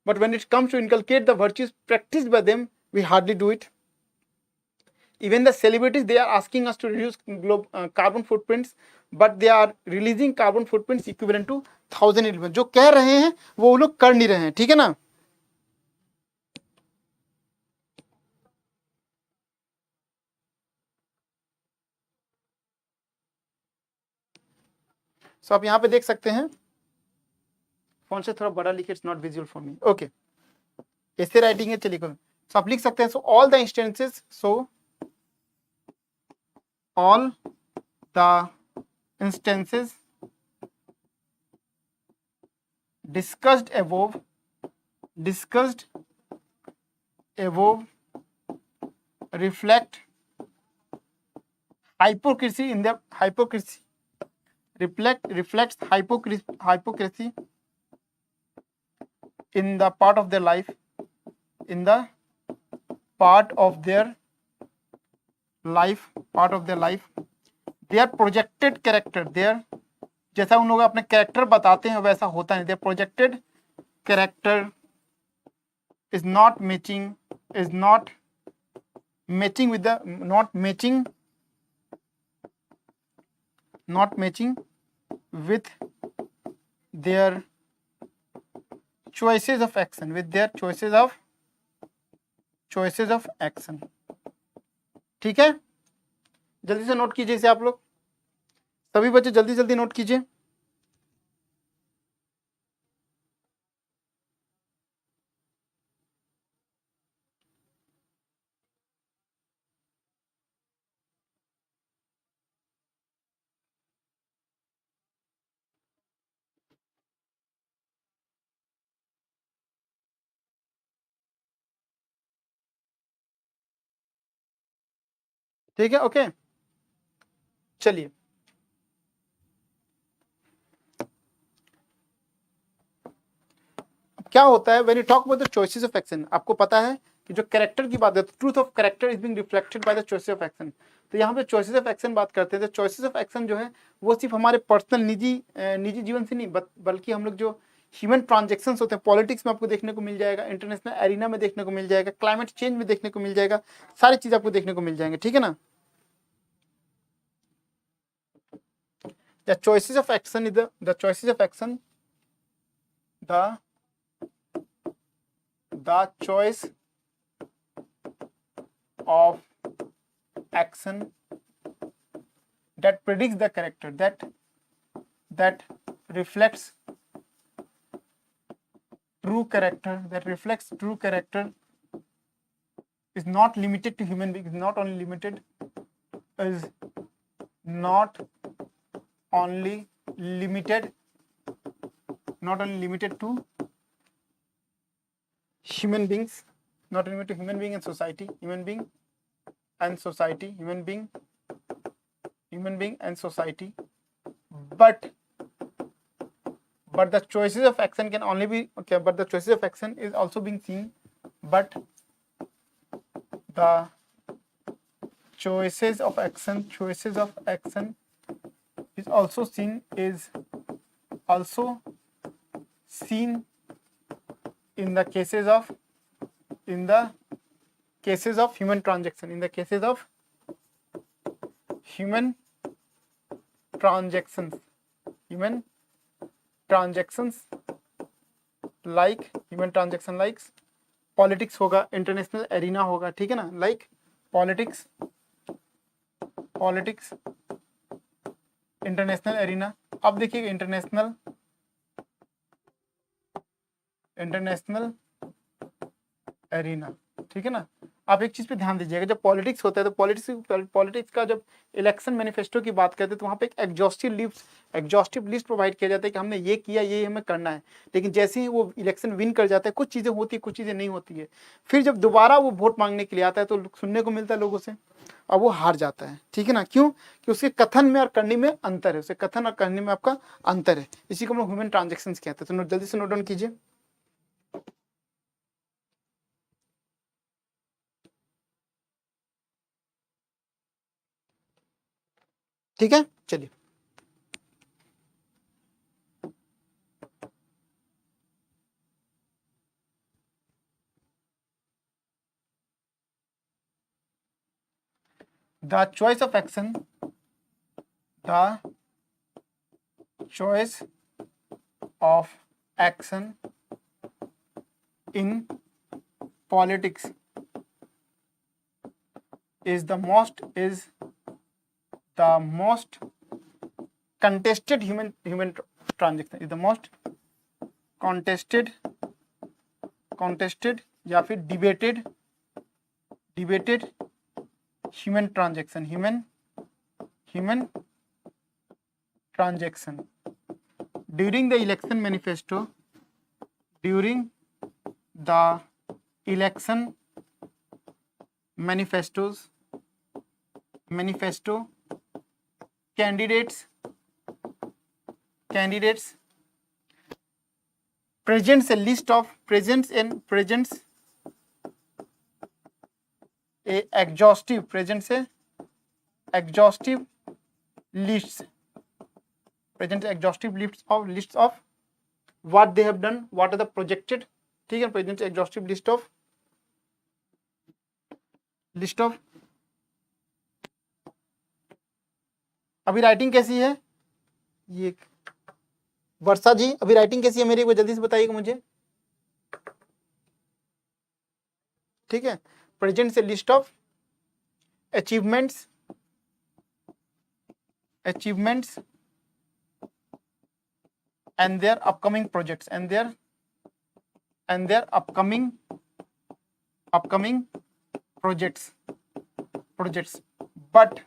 but when it comes to inculcate the virtues practiced by them, we hardly do it. Even the celebrities, they are asking us to reduce carbon footprints, but they are releasing carbon footprints equivalent to 1,000 individuals. जो कह रहे हैं वो लोग कर नहीं रहे हैं, ठीक है ना? सो आप यहाँ पे देख सकते हैं, फोन से थोड़ा बड़ा लिखे, it's not visual for me. Okay, ऐसे राइटिंग है, चलिए सो आप लिख सकते हैं। So all the instances, so all the instances discussed above reflect hypocrisy in the reflects hypocrisy in the part of their life in the part of their life, their projected character, their जैसा उन लोग अपने character बताते हैं वैसा होता नहीं, their projected character is not matching with the not matching with their choices of action, ठीक है। जल्दी से नोट कीजिए इसे आप लोग, सभी बच्चे जल्दी जल्दी नोट कीजिए। ठीक है, ओके, चलिए। क्या होता है when you talk about the choices of action, आपको पता है कि जो कैरेक्टर की बात है, truth of character is being reflected by the choices of action. तो यहाँ पे चॉइसेस ऑफ एक्शन बात करते हैं, तो चॉइसेस ऑफ एक्शन जो है वो सिर्फ हमारे पर्सनल निजी जीवन से नहीं बल्कि हम लोग जो ह्यूमन ट्रांजेक्शंस होते हैं, पॉलिटिक्स में आपको देखने को मिल जाएगा, इंटरनेशनल एरिना में देखने को मिल जाएगा, क्लाइमेट चेंज में देखने को मिल जाएगा, सारी चीज आपको देखने को मिल जाएंगे, ठीक है ना। The choices of action is the choices of action, the choice of action that predicts the character, that reflects true character, is not limited to human beings, is not only limited to human beings, not limited to human being and society, human being and society, but the choices of action can only be okay, but the choices of action is also being seen, but the choices of action is also seen in the cases of human transaction, in the cases of human transactions like politics होगा, international arena होगा, ठीक है ना, like politics international arena. अब देखिए international arena, ठीक है ना। आप एक चीज पे ध्यान दीजिएगा, जब पॉलिटिक्स होता है तो पॉलिटिक्स का जब इलेक्शन मैनिफेस्टो की बात करते हैं तो वहाँ पे एक एग्जॉस्टिव लिस्ट प्रोवाइड किया जाता है कि हमने ये किया, ये हमें करना है। लेकिन जैसे ही वो इलेक्शन विन कर जाता है, कुछ चीजें होती है, कुछ चीजें नहीं होती है, फिर जब दोबारा वो वोट मांगने के लिए आता है तो सुनने को मिलता है लोगों से और वो हार जाता है, ठीक है ना। क्यों? कि उसके कथन में और करने में अंतर है, उसके कथन और करने में आपका अंतर है। इसी को हम लोग ह्यूमन ट्रांजेक्शन कहते हैं। तो जल्दी से नोट डाउन कीजिए, ठीक है। चलिए, the choice of action in politics is the most contested human transaction, is the most contested या फिर debated human transaction during the election manifesto, candidates presents a list of a exhaustive, present से exhaustive list, present exhaustive list of what they have done, what are the projected, ठीक है, present exhaustive list of अभी writing कैसी है ये वर्षा जी, अभी writing कैसी है मेरी, को जल्दी से बताइएगा मुझे, ठीक है। प्रेजेंट से list of achievements and their upcoming projects and their upcoming projects, but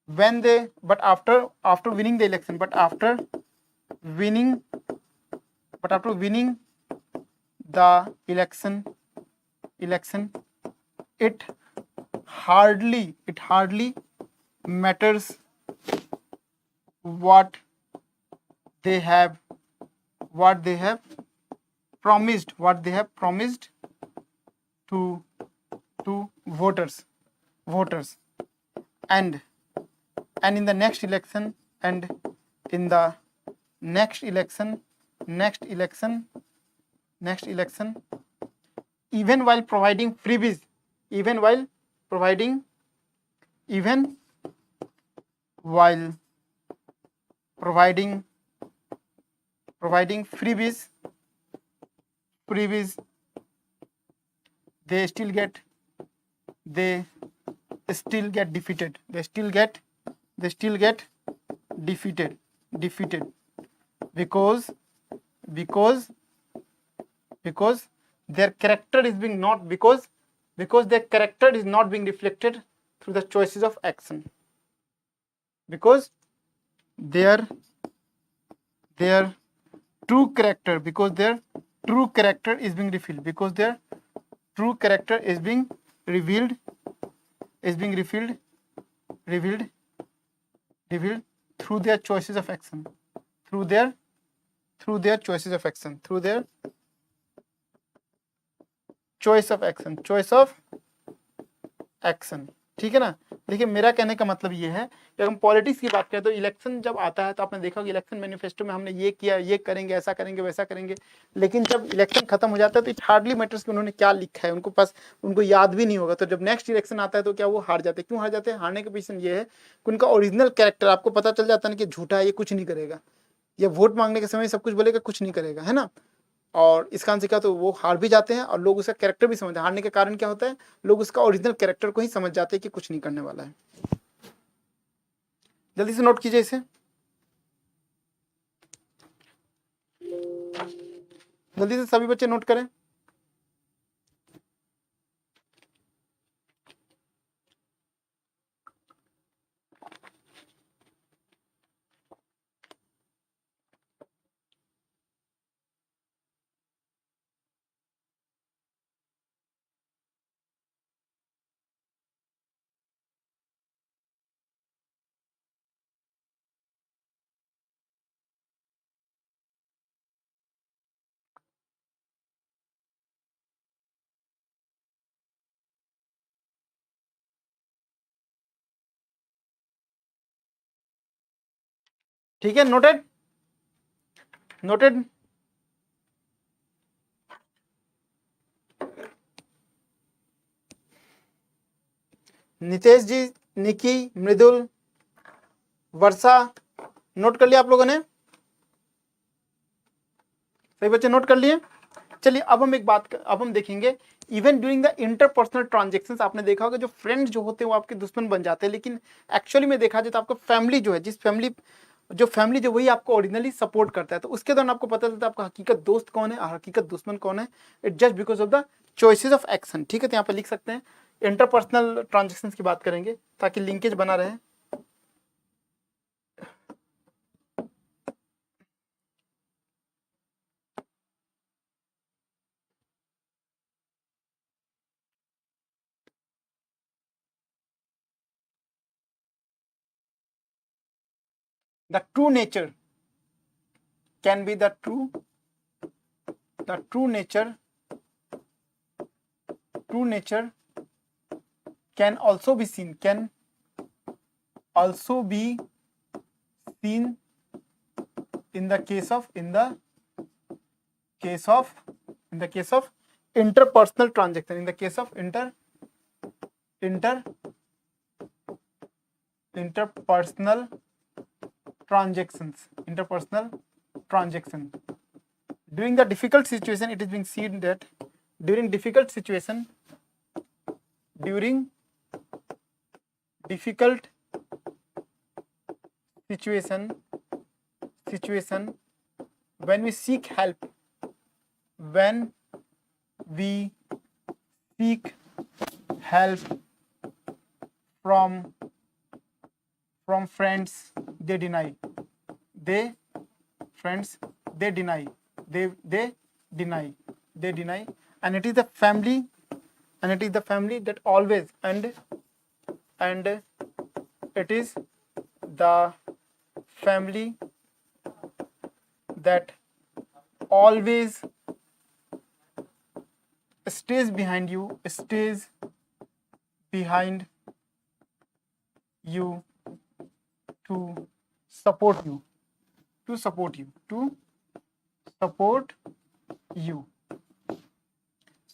when they, but after winning the election, but after winning the election, it hardly matters what they have promised to voters, and in the next election, even while providing freebies, even while providing freebies, they still get defeated. They still get defeated because their character is being not, because their character is not being reflected through the choices of action, because their true character, because their true character is being revealed, because their true character is being revealed through their choices of action, through their choices of action, through their choice of action, ठीक है ना। देखिए मेरा कहने का मतलब ये है कि हम पॉलिटिक्स की बात करें तो इलेक्शन जब आता है तो आपने देखा कि इलेक्शन मैनिफेस्टो में हमने ये किया, ये करेंगे, ऐसा करेंगे, वैसा करेंगे, लेकिन जब इलेक्शन खत्म हो जाता है तो इट हार्डली मैटर्स कि उन्होंने क्या लिखा है, उनको याद भी नहीं होगा। तो जब नेक्स्ट इलेक्शन आता है तो क्या वो हार जाते हैं? क्यों हार जाते हैं? हारने का रीजन ये है कि उनका ओरिजिनल कैरेक्टर आपको पता चल जाता है कि झूठा है, ये कुछ नहीं करेगा, ये वोट मांगने के समय सब कुछ बोलेगा, कुछ नहीं करेगा, है ना। और इसका आंसर क्या, तो वो हार भी जाते हैं और लोग उसका कैरेक्टर भी समझते हैं। हारने के कारण क्या होता है, लोग उसका ओरिजिनल कैरेक्टर को ही समझ जाते हैं कि कुछ नहीं करने वाला है। जल्दी से नोट कीजिए इसे, जल्दी से सभी बच्चे नोट करें। ठीक है, नोटेड। नितेश जी, निकी, मृदुल, वर्षा, नोट कर लिया आप लोगों ने? सही बच्चे नोट कर लिए? चलिए अब हम देखेंगे even during the interpersonal transactions. आपने देखा होगा जो फ्रेंड्स जो होते हैं वो आपके दुश्मन बन जाते हैं, लेकिन एक्चुअली में देखा जाए तो आपका फैमिली जो है, फैमिली जो वही आपको ओरिजिनली सपोर्ट करता है। तो उसके दौरान आपको पता चलता है आपका हकीकत दोस्त कौन है और हकीकत दुश्मन कौन है। It just because of the choices of action, ठीक है। तो यहाँ पर लिख सकते हैं इंटरपर्सनल ट्रांजेक्शंस की बात करेंगे ताकि लिंकेज बना रहे। The true nature can be the true nature can also be seen in the case of interpersonal transaction, in the case of interpersonal transaction. During the difficult situation, it is being seen that during difficult situation, when we seek help from friends, they deny, and it is the family that always and it is the family that always stays behind you to support you.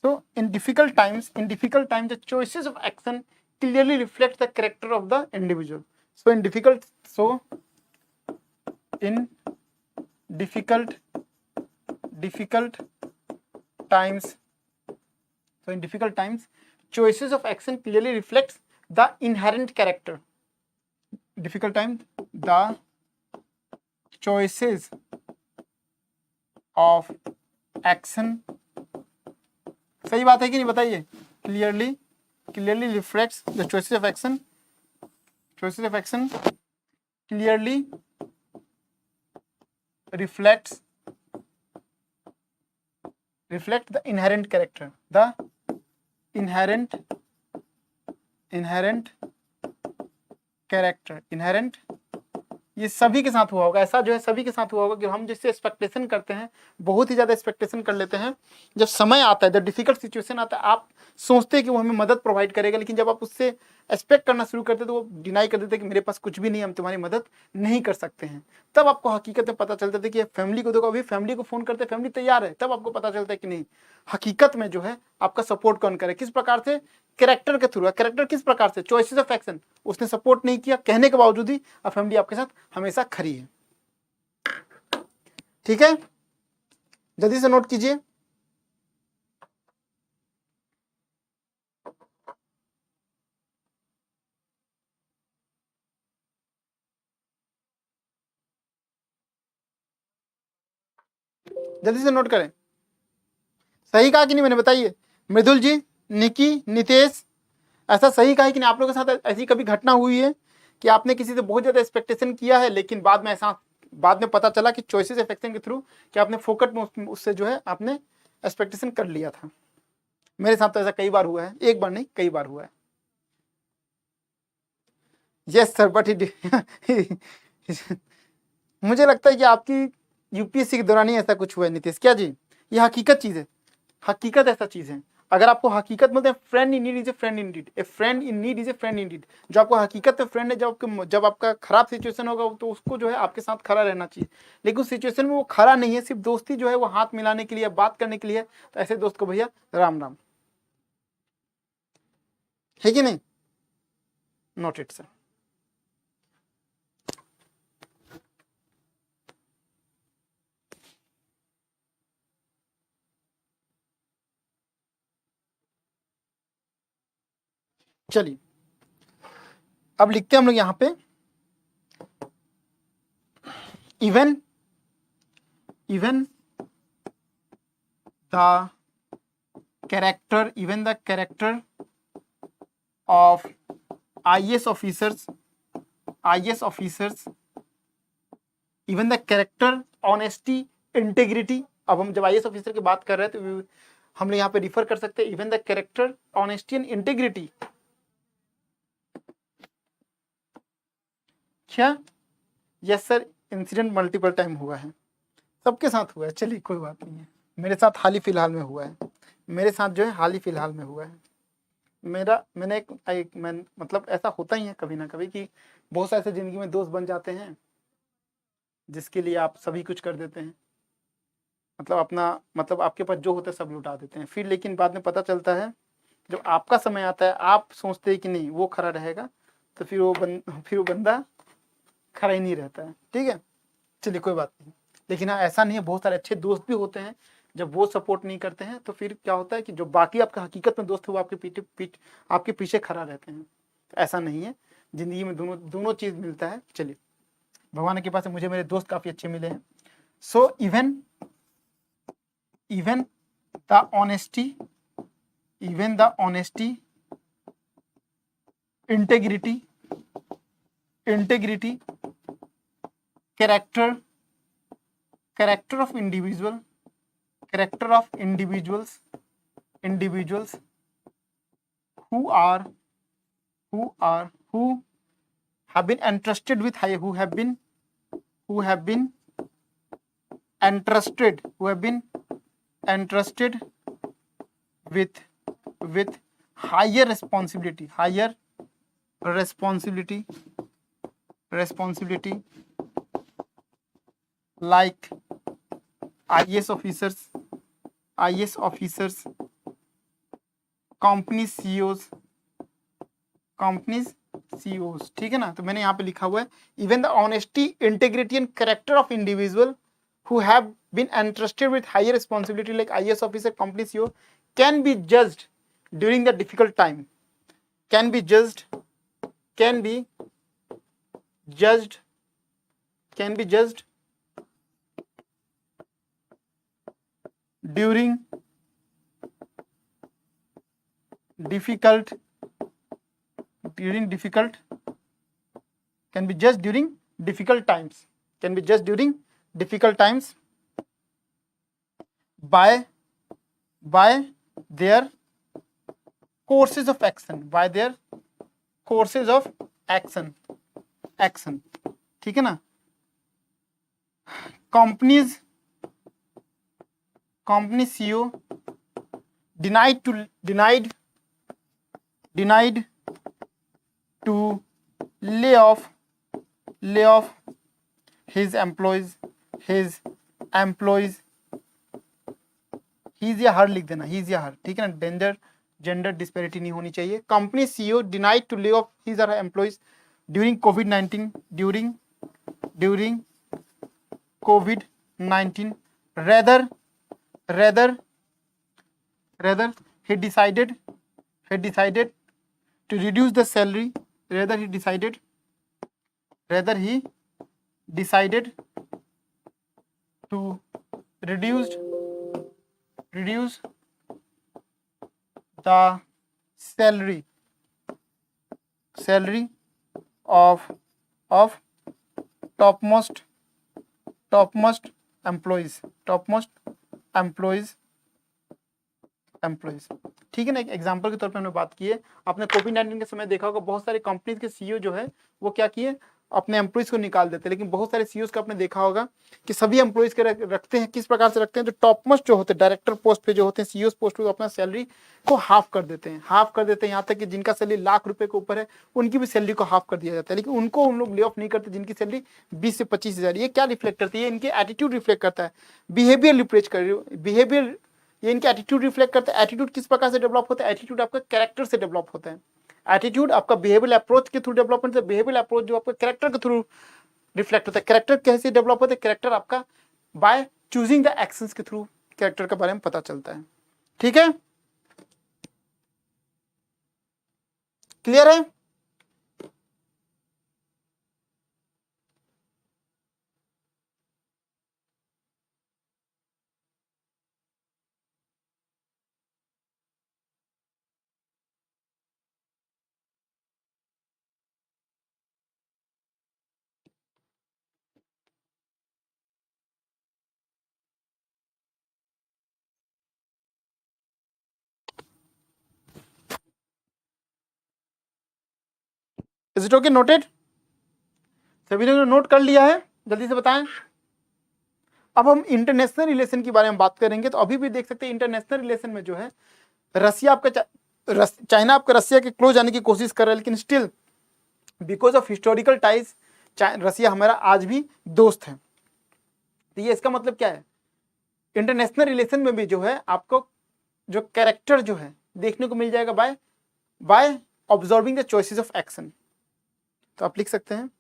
So in difficult times, the choices of action clearly reflect the character of the individual. So in difficult times, choices of action clearly reflects the inherent character. Difficult times, the choices of action, सही बात है कि नहीं बताइए? clearly reflects the choices of action clearly reflect the inherent character, ये सभी के साथ हुआ होगा, ऐसा जो है सभी के साथ हुआ होगा कि हम जिससे एक्सपेक्टेशन करते हैं, बहुत ही ज्यादा एक्सपेक्टेशन कर लेते हैं, जब समय आता है, जब डिफिकल्ट सिचुएशन आता है, आप सोचते हैं कि वो हमें मदद प्रोवाइड करेगा, लेकिन जब आप उससे एक्सपेक्ट करना शुरू करते हैं तो वो डिनाई कर देते हैं कि मेरे पास कुछ भी नहीं, हम तुम्हारी मदद नहीं कर सकते हैं। तब आपको हकीकत में पता चलता है कि फैमिली को देखो, अभी फैमिली को फोन करते, फैमिली तैयार है, तब आपको पता चलता है कि नहीं, हकीकत में जो है आपका सपोर्ट कौन करे, किस प्रकार से, कैरेक्टर के थ्रू। कैरेक्टर किस प्रकार से, चॉइसेस ऑफ एक्शन, उसने सपोर्ट नहीं किया कहने के बावजूद ही अब फैमिली आपके साथ हमेशा खड़ी है। ठीक है, जल्दी से नोट कीजिए। जल्दी से नोट करें। सही कहा कि नहीं मैंने, बताइए। मृदुल जी, निकी, नितेश, ऐसा सही कहा कि नहीं? आप लोगों के साथ ऐसी कभी घटना हुई है कि आपने किसी से बहुत ज्यादा एक्सपेक्टेशन किया है, लेकिन बाद में पता चला कि चॉइसेस ऑफ एक्शन के थ्रू कि आपने फोकट में उससे जो है आपने एक्सपेक्टेशन कर लिया था। मेरे साथ तो ऐसा कई बार हुआ है, एक बार नहीं कई बार हुआ है। यस सर, बट मुझे लगता है कि आपकी यूपीएससी के दौरान ही ऐसा कुछ हुआ है नीतीश। क्या जी, ये हकीकत चीज है, हकीकत ऐसा चीज है। अगर आपको हकीकत बोलते हैं, friend in need is a friend in need, A friend in need is a friend in need. जो आपको हकीकत में फ्रेंड है, जब आपका खराब सिचुएशन होगा तो उसको जो है आपके साथ खड़ा रहना चाहिए, लेकिन उस सिचुएशन में वो खड़ा नहीं है, सिर्फ दोस्ती जो है वो हाथ मिलाने के लिए, बात करने के लिए, तो ऐसे दोस्त को भैया राम राम, है कि नहीं? Note it sir. चलिए अब लिखते हैं हम लोग यहां पे, even the character of IAS officers, even the character, honesty, integrity. अब हम जब IAS ऑफिसर की बात कर रहे हैं तो हम लोग यहाँ पे रिफर कर सकते हैं even the character, honesty and integrity. क्या? Yes sir, incident multiple time हुआ है, सबके साथ हुआ है। चलिए कोई बात नहीं है, मेरे साथ हाल ही फिलहाल में हुआ है, मेरे साथ जो है हाल ही फिलहाल में हुआ है। मैं मतलब ऐसा होता ही है कभी ना कभी कि बहुत से ऐसे ज़िंदगी में दोस्त बन जाते हैं जिसके लिए आप सभी कुछ कर देते हैं, मतलब अपना मतलब आपके पास जो होता है सब लुटा देते हैं, फिर लेकिन बाद में पता चलता है जब आपका समय आता है आप सोचते हैं कि नहीं वो खड़ा रहेगा, तो फिर वो बंदा खड़ा ही नहीं रहता है। ठीक है, चलिए कोई बात नहीं। लेकिन हाँ, ऐसा नहीं है, बहुत सारे अच्छे दोस्त भी होते हैं, जब वो सपोर्ट नहीं करते हैं तो फिर क्या होता है कि जो बाकी आपका हकीकत में दोस्त है वो आपके पीछे खड़ा रहते हैं। तो ऐसा नहीं है, जिंदगी में दोनों चीज़ मिलता है। चलिए, भगवान के पास मुझे मेरे दोस्त काफ़ी अच्छे मिले हैं। So even the honesty, integrity, character of individuals who have been entrusted with with higher responsibility like IAS officers, company CEOs, ठीक है ना। तो मैंने यहाँ पे लिखा हुआ है even the honesty, integrity and character of individual who have been entrusted with higher responsibility like IAS officer, company CEO can be judged during the difficult time, can be judged during difficult times by their courses of action, ठीक है ना। company CEO denied to lay off his employees, his या her लिख देना, his या हर, ठीक है ना, जेंडर डिस्पैरिटी नहीं होनी चाहिए। Company CEO denied to lay off his और हर एम्प्लॉइज ड्यूरिंग कोविड-19 rather he decided to reduce the salary, rather he decided to reduce the salary of topmost employees, ठीक है ना। एक एग्जांपल के तौर पे हमने बात की है, आपने कोविड-19 के समय देखा होगा बहुत सारे कंपनीज के सीईओ जो है वो क्या किए, अपने एम्प्लॉइज को निकाल देते हैं। लेकिन बहुत सारे सीईओ का आपने देखा होगा कि सभी एम्प्लॉइज के रखते हैं। किस प्रकार से रखते हैं, जो टॉप मोस्ट जो होते हैं, डायरेक्टर पोस्ट पे जो होते हैं, सीईओ पोस्ट पे, अपना सैलरी को हाफ कर देते हैं, यहाँ तक कि जिनका सैलरी लाख रुपए के ऊपर है उनकी भी सैलरी को हाफ कर दिया जाता है। लेकिन उनको उन लोग ले ऑफ नहीं करते जिनकी सैलरी 20 से 25 हज़ार। ये क्या रिफ्लेक्ट करती है, इनके एटीट्यूड रिफ्लेक्ट करता है, बिहेवियर ये इनके एटीट्यूड रिफ्लेक्ट करता है। एटीट्यूड किस प्रकार से डेवलप होता है, एटीट्यूड आपका कैरेक्टर से डेवलप होता है। एटीट्यूड आपका बिहेवियर अप्रोच के थ्रू डेवलपमेंट से, बिहेवियर अप्रोच जो आपका कैरेक्टर के थ्रू रिफ्लेक्ट होता है। कैरेक्टर कैसे डेवलप होता है, कैरेक्टर आपका बाय चूजिंग द एक्शंस के थ्रू कैरेक्टर के बारे में पता चलता है। ठीक है, क्लियर है। इज इट ओके, नोटेड, सभी लोगों ने नोट कर लिया है, जल्दी से बताएं। अब हम इंटरनेशनल रिलेशन के बारे में बात करेंगे। तो अभी भी देख सकते हैं इंटरनेशनल रिलेशन में जो है रसिया आपका चाइना आपका रसिया के क्लोज आने की कोशिश कर रहा है, लेकिन still because of historical ties Russia हमारा आज भी दोस्त है। तो ये इसका मतलब क्या है, इंटरनेशनल रिलेशन में भी जो है आपको जो कैरेक्टर जो है देखने को मिल जाएगा by observing the choices of action. तो आप लिख सकते हैं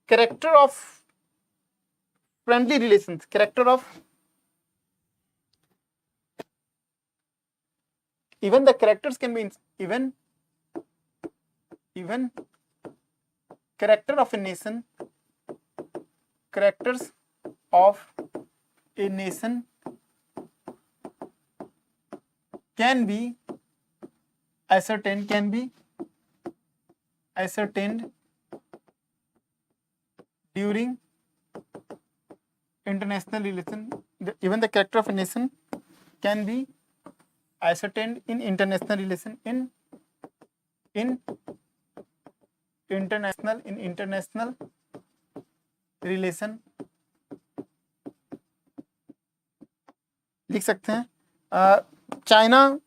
character of friendly relations, character of even the characters can be even character of a nation, characters of a nation can be ascertained during international relation. Even the character of a nation can be ascertained in international relation, in international relation लिख सकते हैं। China's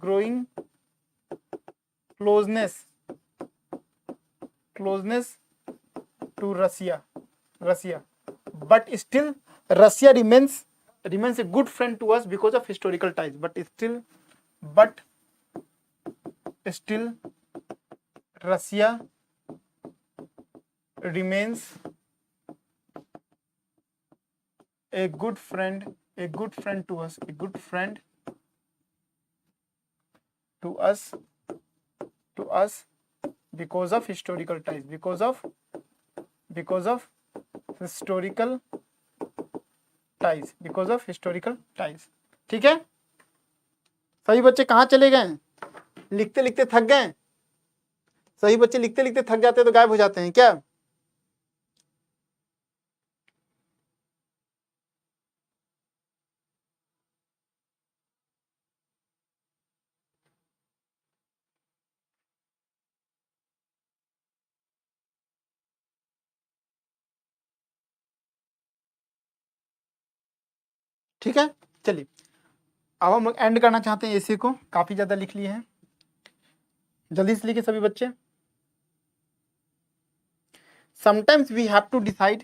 growing closeness to Russia, but still Russia remains a good friend to us because of historical ties, but still Russia remains a good friend to us, because of historical ties, because of historical ties। ठीक है, सभी बच्चे कहाँ चले गए? लिखते लिखते थक गए? सही बच्चे लिखते लिखते थक जाते हैं तो गायब हो जाते हैं क्या? ठीक है, चलिए अब हम एंड करना चाहते हैं एसे को, काफी ज्यादा लिख लिए हैं, जल्दी से लिखिए सभी बच्चे। Sometimes we have to decide,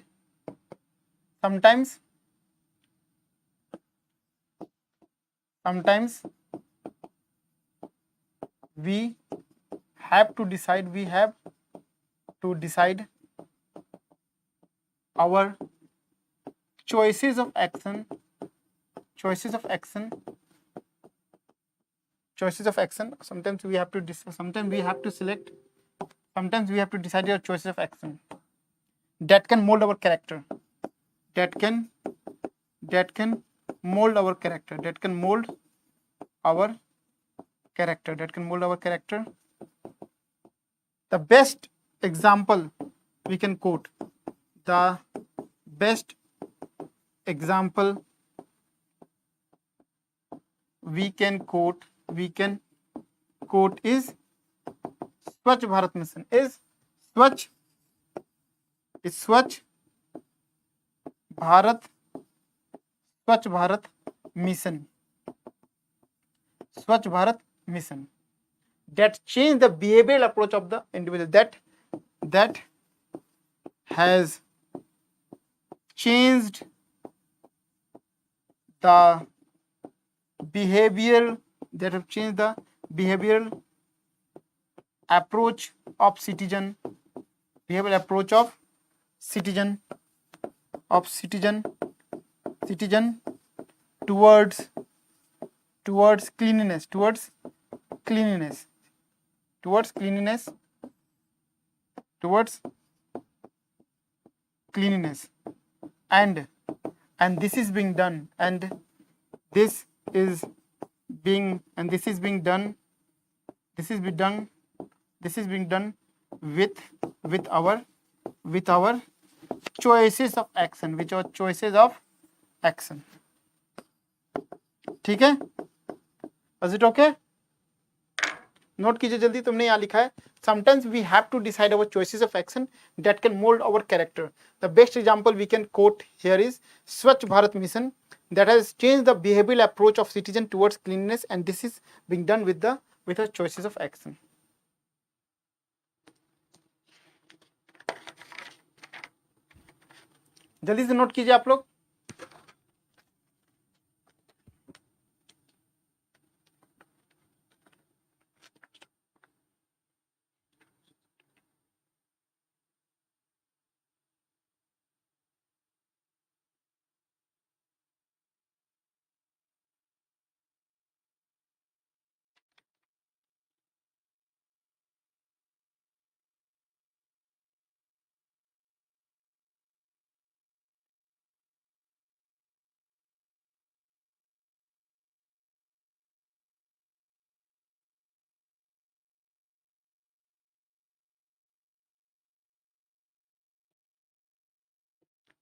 sometimes we have to decide our choices of action. Sometimes we have to select, sometimes we have to decide our choices of action that can mold our character, that can mold our character. The best example we can quote, is Swachh Bharat Mission, Swachh Bharat mission that changed the behavioral approach of the individual, that has changed the behavioral approach of citizen towards cleanliness, and this is being done, with our choices of action, ठीक है? Is it okay? Note कीजिए जल्दी, तुमने यहाँ लिखा है sometimes we have to decide our choices of action that can mould our character. The best example we can quote here is Swachh Bharat mission that has changed the behavioral approach of citizen towards cleanliness, and this is being done with our choices of action. जल्दी से note कीजिए आप लोग.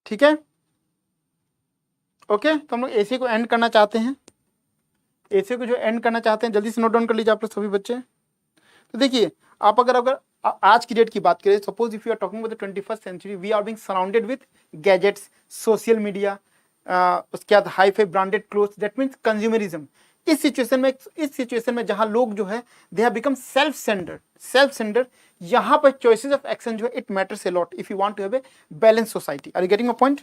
ठीक है, okay. तो हम लोग एसी को एंड करना चाहते हैं. एसी को जो एंड करना चाहते हैं, जल्दी से नोट डाउन कर लीजिए आप लोग सभी बच्चे. तो देखिए, आप अगर आज की डेट की बात करें, suppose if you are talking about the 21st century, we are being surrounded with gadgets, social media, उसके बाद hi fi branded clothes, that means consumerism. इस सिचुएशन में जहां लोग जो है they have become self centred, यहां पर चॉइसेस ऑफ एक्शन जो है it matters a lot if you want to have a balance society. Are you getting my point?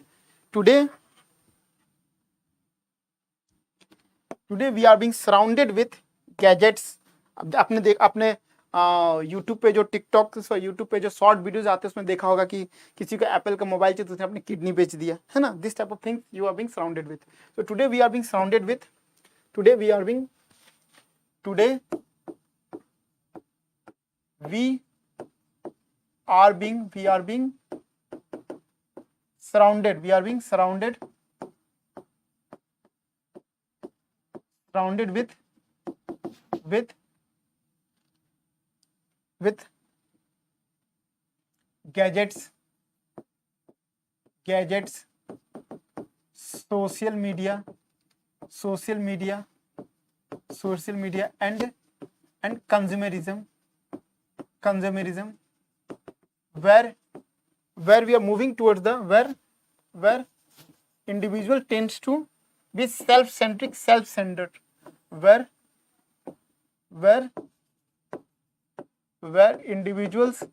Today we are being surrounded with gadgets. आपने YouTube पे जो YouTube पे जो short videos आते हैं उसमें देखा होगा कि किसी को एप्पल का मोबाइल चाहिए तो उसने अपनी किडनी बेच दिया, है ना. This type of things you are being surrounded with. So today we are being surrounded with today we are being surrounded with gadgets, social media and consumerism, where we are moving towards the where individual tends to be self-centric, self-centered, where individuals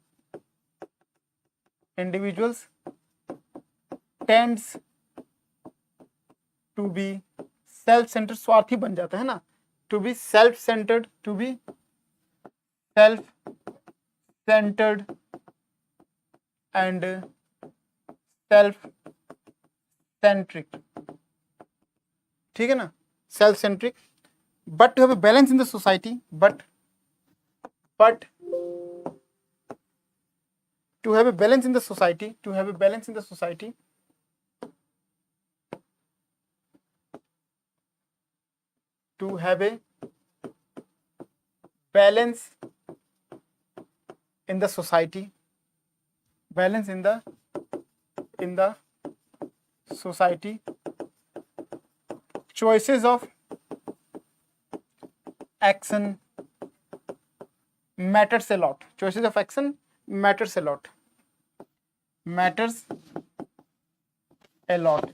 tends to be self-centered, स्वार्थी बन जाता है ना, to be self-centered and self-centric. ठीक है ना, self-centric, but to have a balance in the society, but to have a balance in the society, to have a balance in the society, to have a balance in the society, balance in the society, choices of action matters a lot. Choices of action matters a lot. Matters a lot.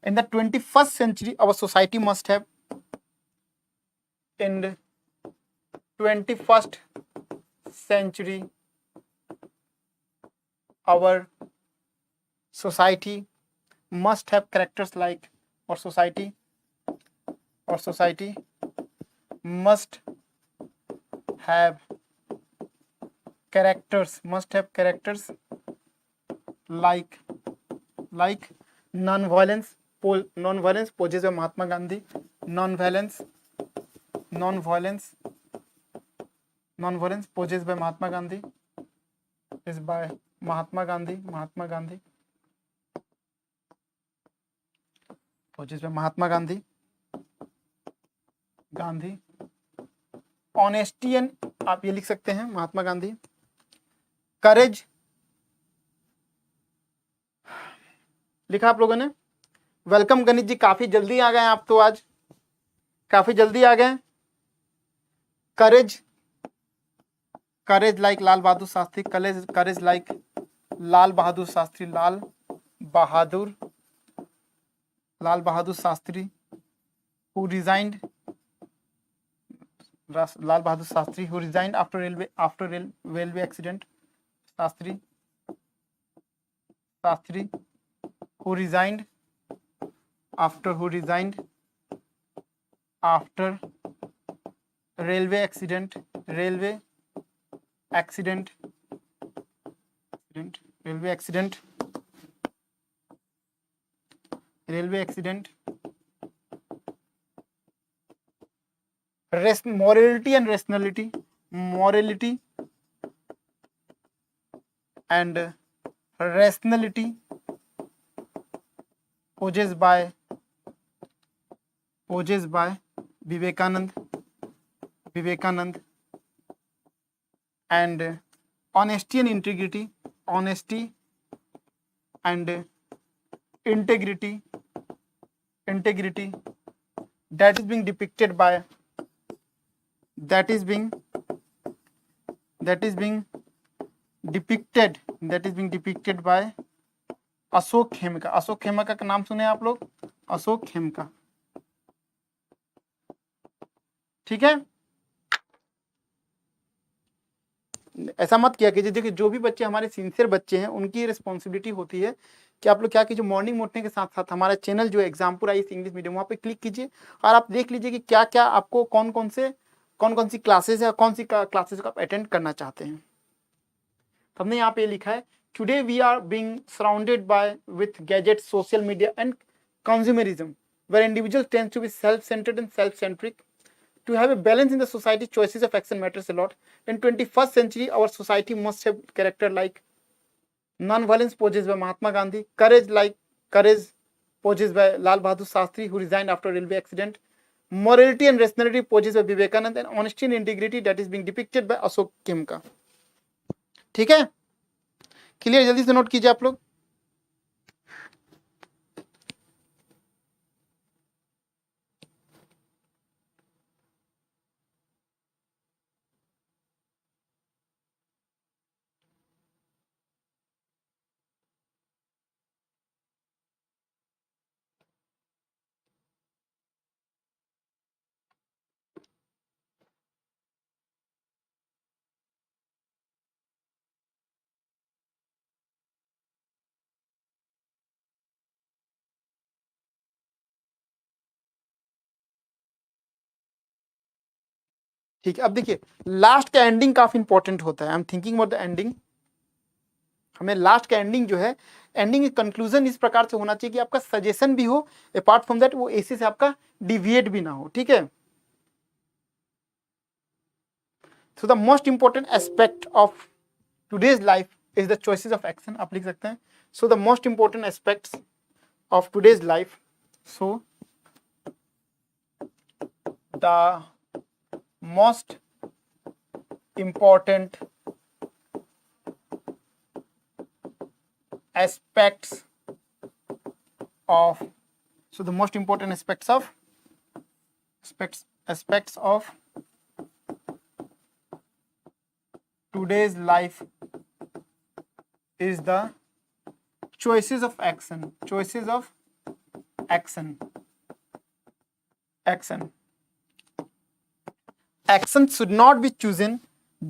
In the 21st century, our society must have, in the 21st century, our society must have characters like, or society must have characters like non-violence poses by Mahatma Gandhi, non-violence poses by Mahatma Gandhi, is by Mahatma Gandhi poses by Mahatma Gandhi. Honesty and, आप ये लिख सकते हैं महात्मा गांधी. करेज लिखा आप लोगों ने. Welcome गणित जी, काफी जल्दी आ गए आप तो, आज काफी जल्दी आ गए. करेज courage like Lal Bahadur Shastri, courage like Lal Bahadur Shastri, Lal Bahadur Shastri, who resigned, Lal Bahadur Shastri, who resigned after railway accident, Shastri, who resigned after railway accident, morality and rationality, poses by Vivekanand, and honesty and integrity, that is being depicted by Ashok Khemka. Ashok Khemka का नाम सुने आप लोग, अशोक खेमका, ठीक है। ऐसा मत किया कीजिए, देखिए जो भी बच्चे हमारे सिंसियर बच्चे हैं उनकी रिस्पॉन्सिबिलिटी होती है कि आप लोग क्या कीजिए, मॉर्निंग उठने के साथ साथ हमारा चैनल जो है एग्जामपुर IAS इंग्लिश मीडियम, वहाँ पे क्लिक कीजिए और आप देख लीजिए कि क्या क्या आपको कौन कौन सी क्लासेस है, कौन सी क्लासेस को आप अटेंड करना चाहते हैं। तो हमने यहाँ पे लिखा है, today we are being surrounded by with gadgets, social media and consumerism, where individual tends to be self centred and self centric. To have a balance in the society, choices of action matters a lot. In 21st century, our society must have character like non-violence poses by Mahatma Gandhi, courage poses by Lal Bahadur Shastri, who resigned after a railway accident, morality and rationality poses by Vivekanand, and honesty and integrity that is being depicted by Ashok Khemka. ठीक है, clear? जल्दी से note कीजिए आप लोग। ठीक है, अब देखिए लास्ट का एंडिंग काफी इंपॉर्टेंट होता है। I am thinking about the ending. हमें लास्ट का एंडिंग जो है, एंडिंग कंक्लूजन इस प्रकार से होना चाहिए कि आपका सजेशन भी हो, अपार्ट फ्रॉम दैट वो ऐसे से आपका डिविएट भी ना हो। ठीक है, so the most important aspect of today's life is the choices of action, आप लिख सकते हैं। सो the most important aspects of today's life, so the most important aspects of today's life is the choices of action. Action should not be chosen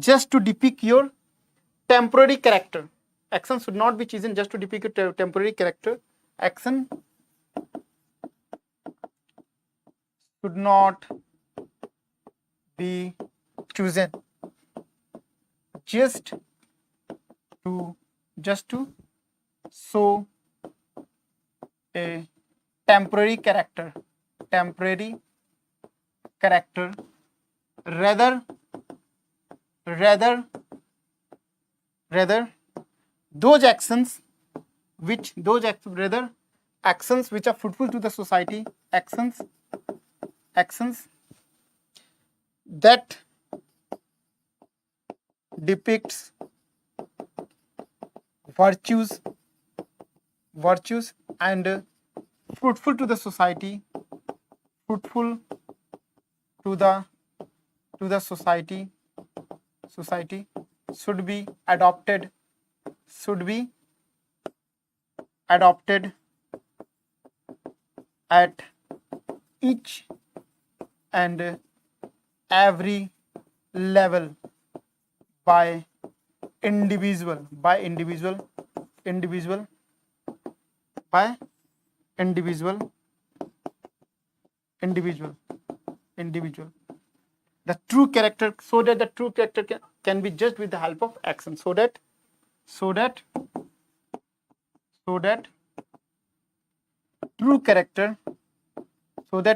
just to depict your temporary character. Action should not be chosen just to depict your temporary character. Action should not be chosen just to show a temporary character. Rather those actions which are fruitful to the society, actions that depicts virtues and fruitful to the society, society should be adopted at each and every level by individual by individual the true character, so that the true character can be judged with the help of action, so that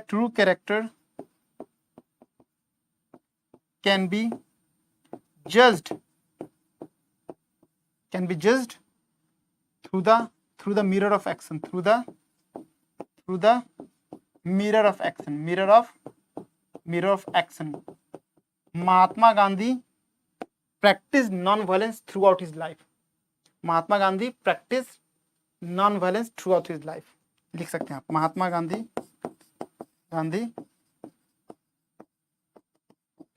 true character can be judged through the mirror of action, through the mirror of action. Mahatma Gandhi practiced non-violence throughout his life. Mahatma Gandhi practiced non-violence throughout his life. लिख सकते हैं आप, Mahatma Gandhi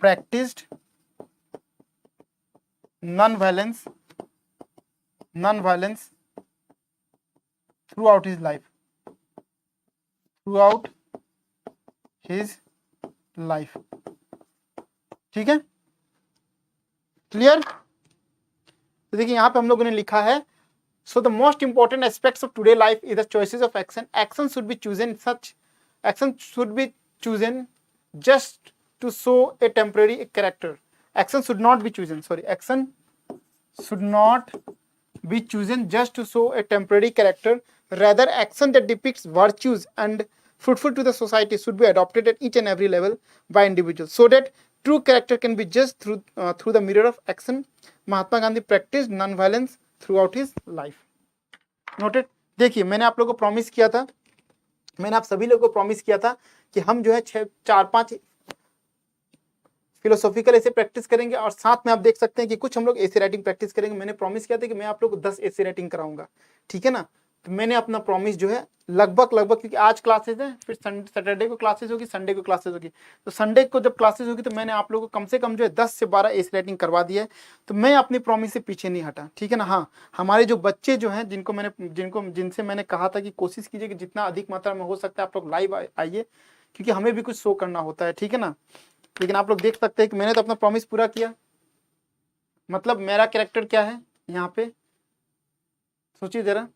practiced non-violence throughout his life. ठीक है, clear? तो देखिए यहाँ पे हम लोगों ने लिखा है, so the most important aspects of today life is the choices of action should be chosen just to show a temporary character. Action should not be chosen just to show a temporary character. Rather, action that depicts virtues and fruitful to the society should be adopted at each and every level by individuals, so that true character can be judged through the mirror of action. Mahatma Gandhi practiced non-violence throughout his life. Noted? देखिए, मैंने आप लोगों को promise किया था, मैंने आप सभी लोगों को प्रॉमिस किया था कि हम जो है 4-5 फिलोसॉफिकल ऐसे प्रैक्टिस करेंगे, और साथ में आप देख सकते हैं कि कुछ हम लोग ऐसे राइटिंग प्रैक्टिस करेंगे. मैंने प्रॉमिस किया था कि मैं आप लोग को 10 ऐसे राइटिंग कराऊंगा, ठीक है ना? तो मैंने अपना प्रॉमिस जो है लगभग, क्योंकि आज क्लासेज है, फिर सैटरडे को क्लासेज होगी, संडे को क्लासेज होगी, तो संडे को जब क्लासेज होगी तो मैंने आप लोगों को कम से कम जो है 10 से 12 ऐसे राइटिंग करवा दी है. तो मैं अपनी प्रॉमिस से पीछे नहीं हटा, ठीक है ना? हाँ, हमारे जो बच्चे जो हैं जिनसे मैंने कहा था कि कोशिश कीजिए कि जितना अधिक मात्रा में हो सकता है आप लोग लाइव आइए, क्योंकि हमें भी कुछ शो करना होता है, ठीक है ना? लेकिन आप लोग देख सकते हैं कि मैंने तो अपना प्रॉमिस पूरा किया. मतलब मेरा कैरेक्टर क्या है यहाँ पे, सोचिए जरा.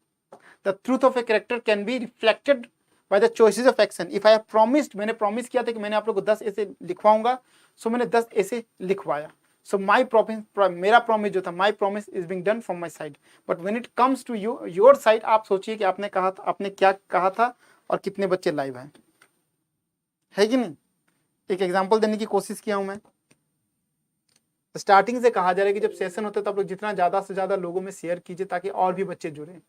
The truth of a character can be reflected by the choices of action. If I have promised, मैंने प्रॉमिस किया था कि मैंने आप लोग को 10 ऐसे लिखवाऊंगा, सो मैंने 10 ऐसे लिखवाया. सो माई प्रॉमिस, मेरा प्रॉमिस जो था, my promise is being done from my side. But when it comes to your side, आप सोचिए कि आपने क्या कहा था और कितने बच्चे लाइव हैं, है कि नहीं? एक एग्जांपल देने की कोशिश किया हूं मैं. स्टार्टिंग से कहा जा रहा है कि जब सेशन होता है तो आप लोग जितना ज्यादा से ज्यादा लोगों में शेयर कीजिए ताकि और भी बच्चे जुड़े.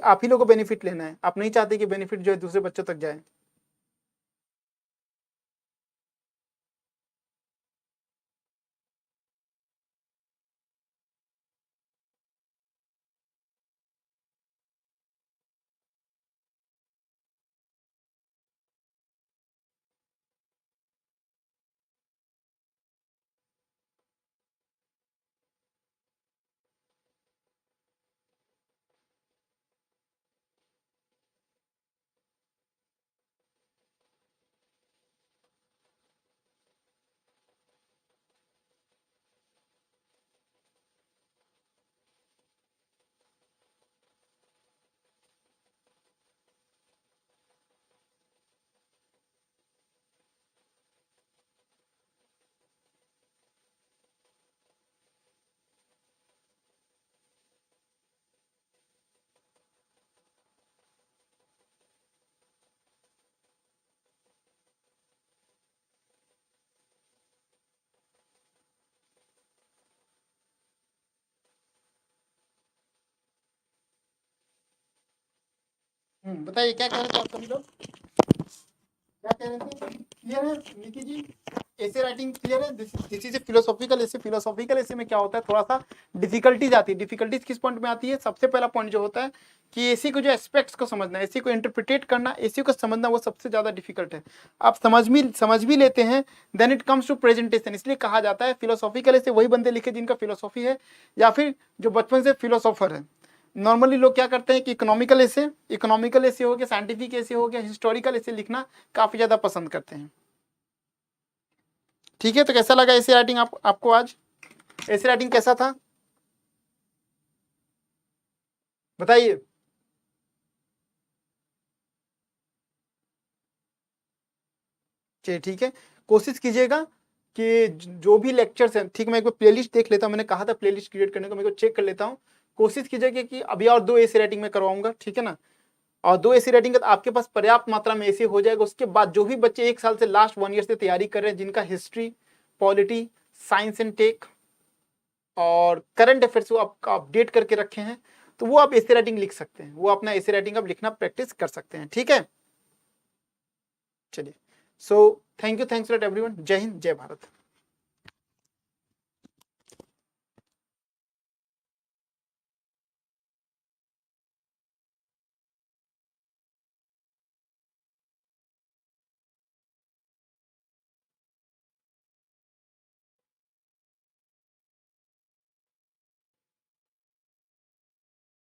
आप ही लोगों को बेनिफिट लेना है, आप नहीं चाहते कि बेनिफिट जो है दूसरे बच्चों तक जाए. बताइए क्या कह रहे थे आप सभी लोग, क्या कह रहे थे? क्लियर है निकी जी? ऐसे राइटिंग क्लियर है? दिस इज ए फिलोसॉफिकल ऐसे। फिलोसॉफिकल ऐसे में क्या होता है, थोड़ा सा डिफिकल्टीज आती है। डिफिकल्टीज किस पॉइंट में आती है? सबसे पहला पॉइंट जो होता है कि ऐसी को जो एस्पेक्ट्स को समझना, ऐसी को इंटरप्रिटेट करना, ऐसी को समझना, वो सबसे ज्यादा डिफिकल्ट है। आप समझ भी लेते हैं, then it comes to presentation. इसलिए कहा जाता है फिलोसॉफिकल ऐसे वही बंदे लिखे जिनका फिलोसॉफी है, या फिर जो बचपन से फिलोसोफर है। नॉर्मली लोग क्या करते हैं कि इकोनॉमिकल ऐसे हो गया, साइंटिफिक ऐसे हो गया, हिस्टोरिकल ऐसे लिखना काफी ज्यादा पसंद करते हैं। ठीक है, तो कैसा लगा ऐसे राइटिंग आपको आज? ऐसे राइटिंग कैसा था बताइए। चलिए ठीक है, कोशिश कीजिएगा कि जो भी लेक्चर्स हैं, ठीक, मैं एक बार प्लेलिस्ट देख लेता हूँ। मैंने कहा था प्लेलिस्ट क्रिएट करने को, मेरे को चेक कर लेता हूँ। कोशिश कीजिएगा कि अभी और 2 ऐसे राइटिंग में करवाऊंगा, ठीक है ना। और 2 ऐसी राइटिंग का तो आपके पास पर्याप्त मात्रा में ऐसे हो जाएगा। उसके बाद जो भी बच्चे 1 साल से लास्ट 1 ईयर से तैयारी कर रहे हैं, जिनका history, polity, science and tech और करंट अफेयर्स को आप अपडेट करके रखे हैं, तो वो आप ऐसे राइटिंग लिख सकते हैं। वो अपना ऐसे राइटिंग आप लिखना प्रैक्टिस कर सकते हैं, ठीक है। चलिए, सो थैंक्स लॉट एवरीवन। जय हिंद, जय भारत।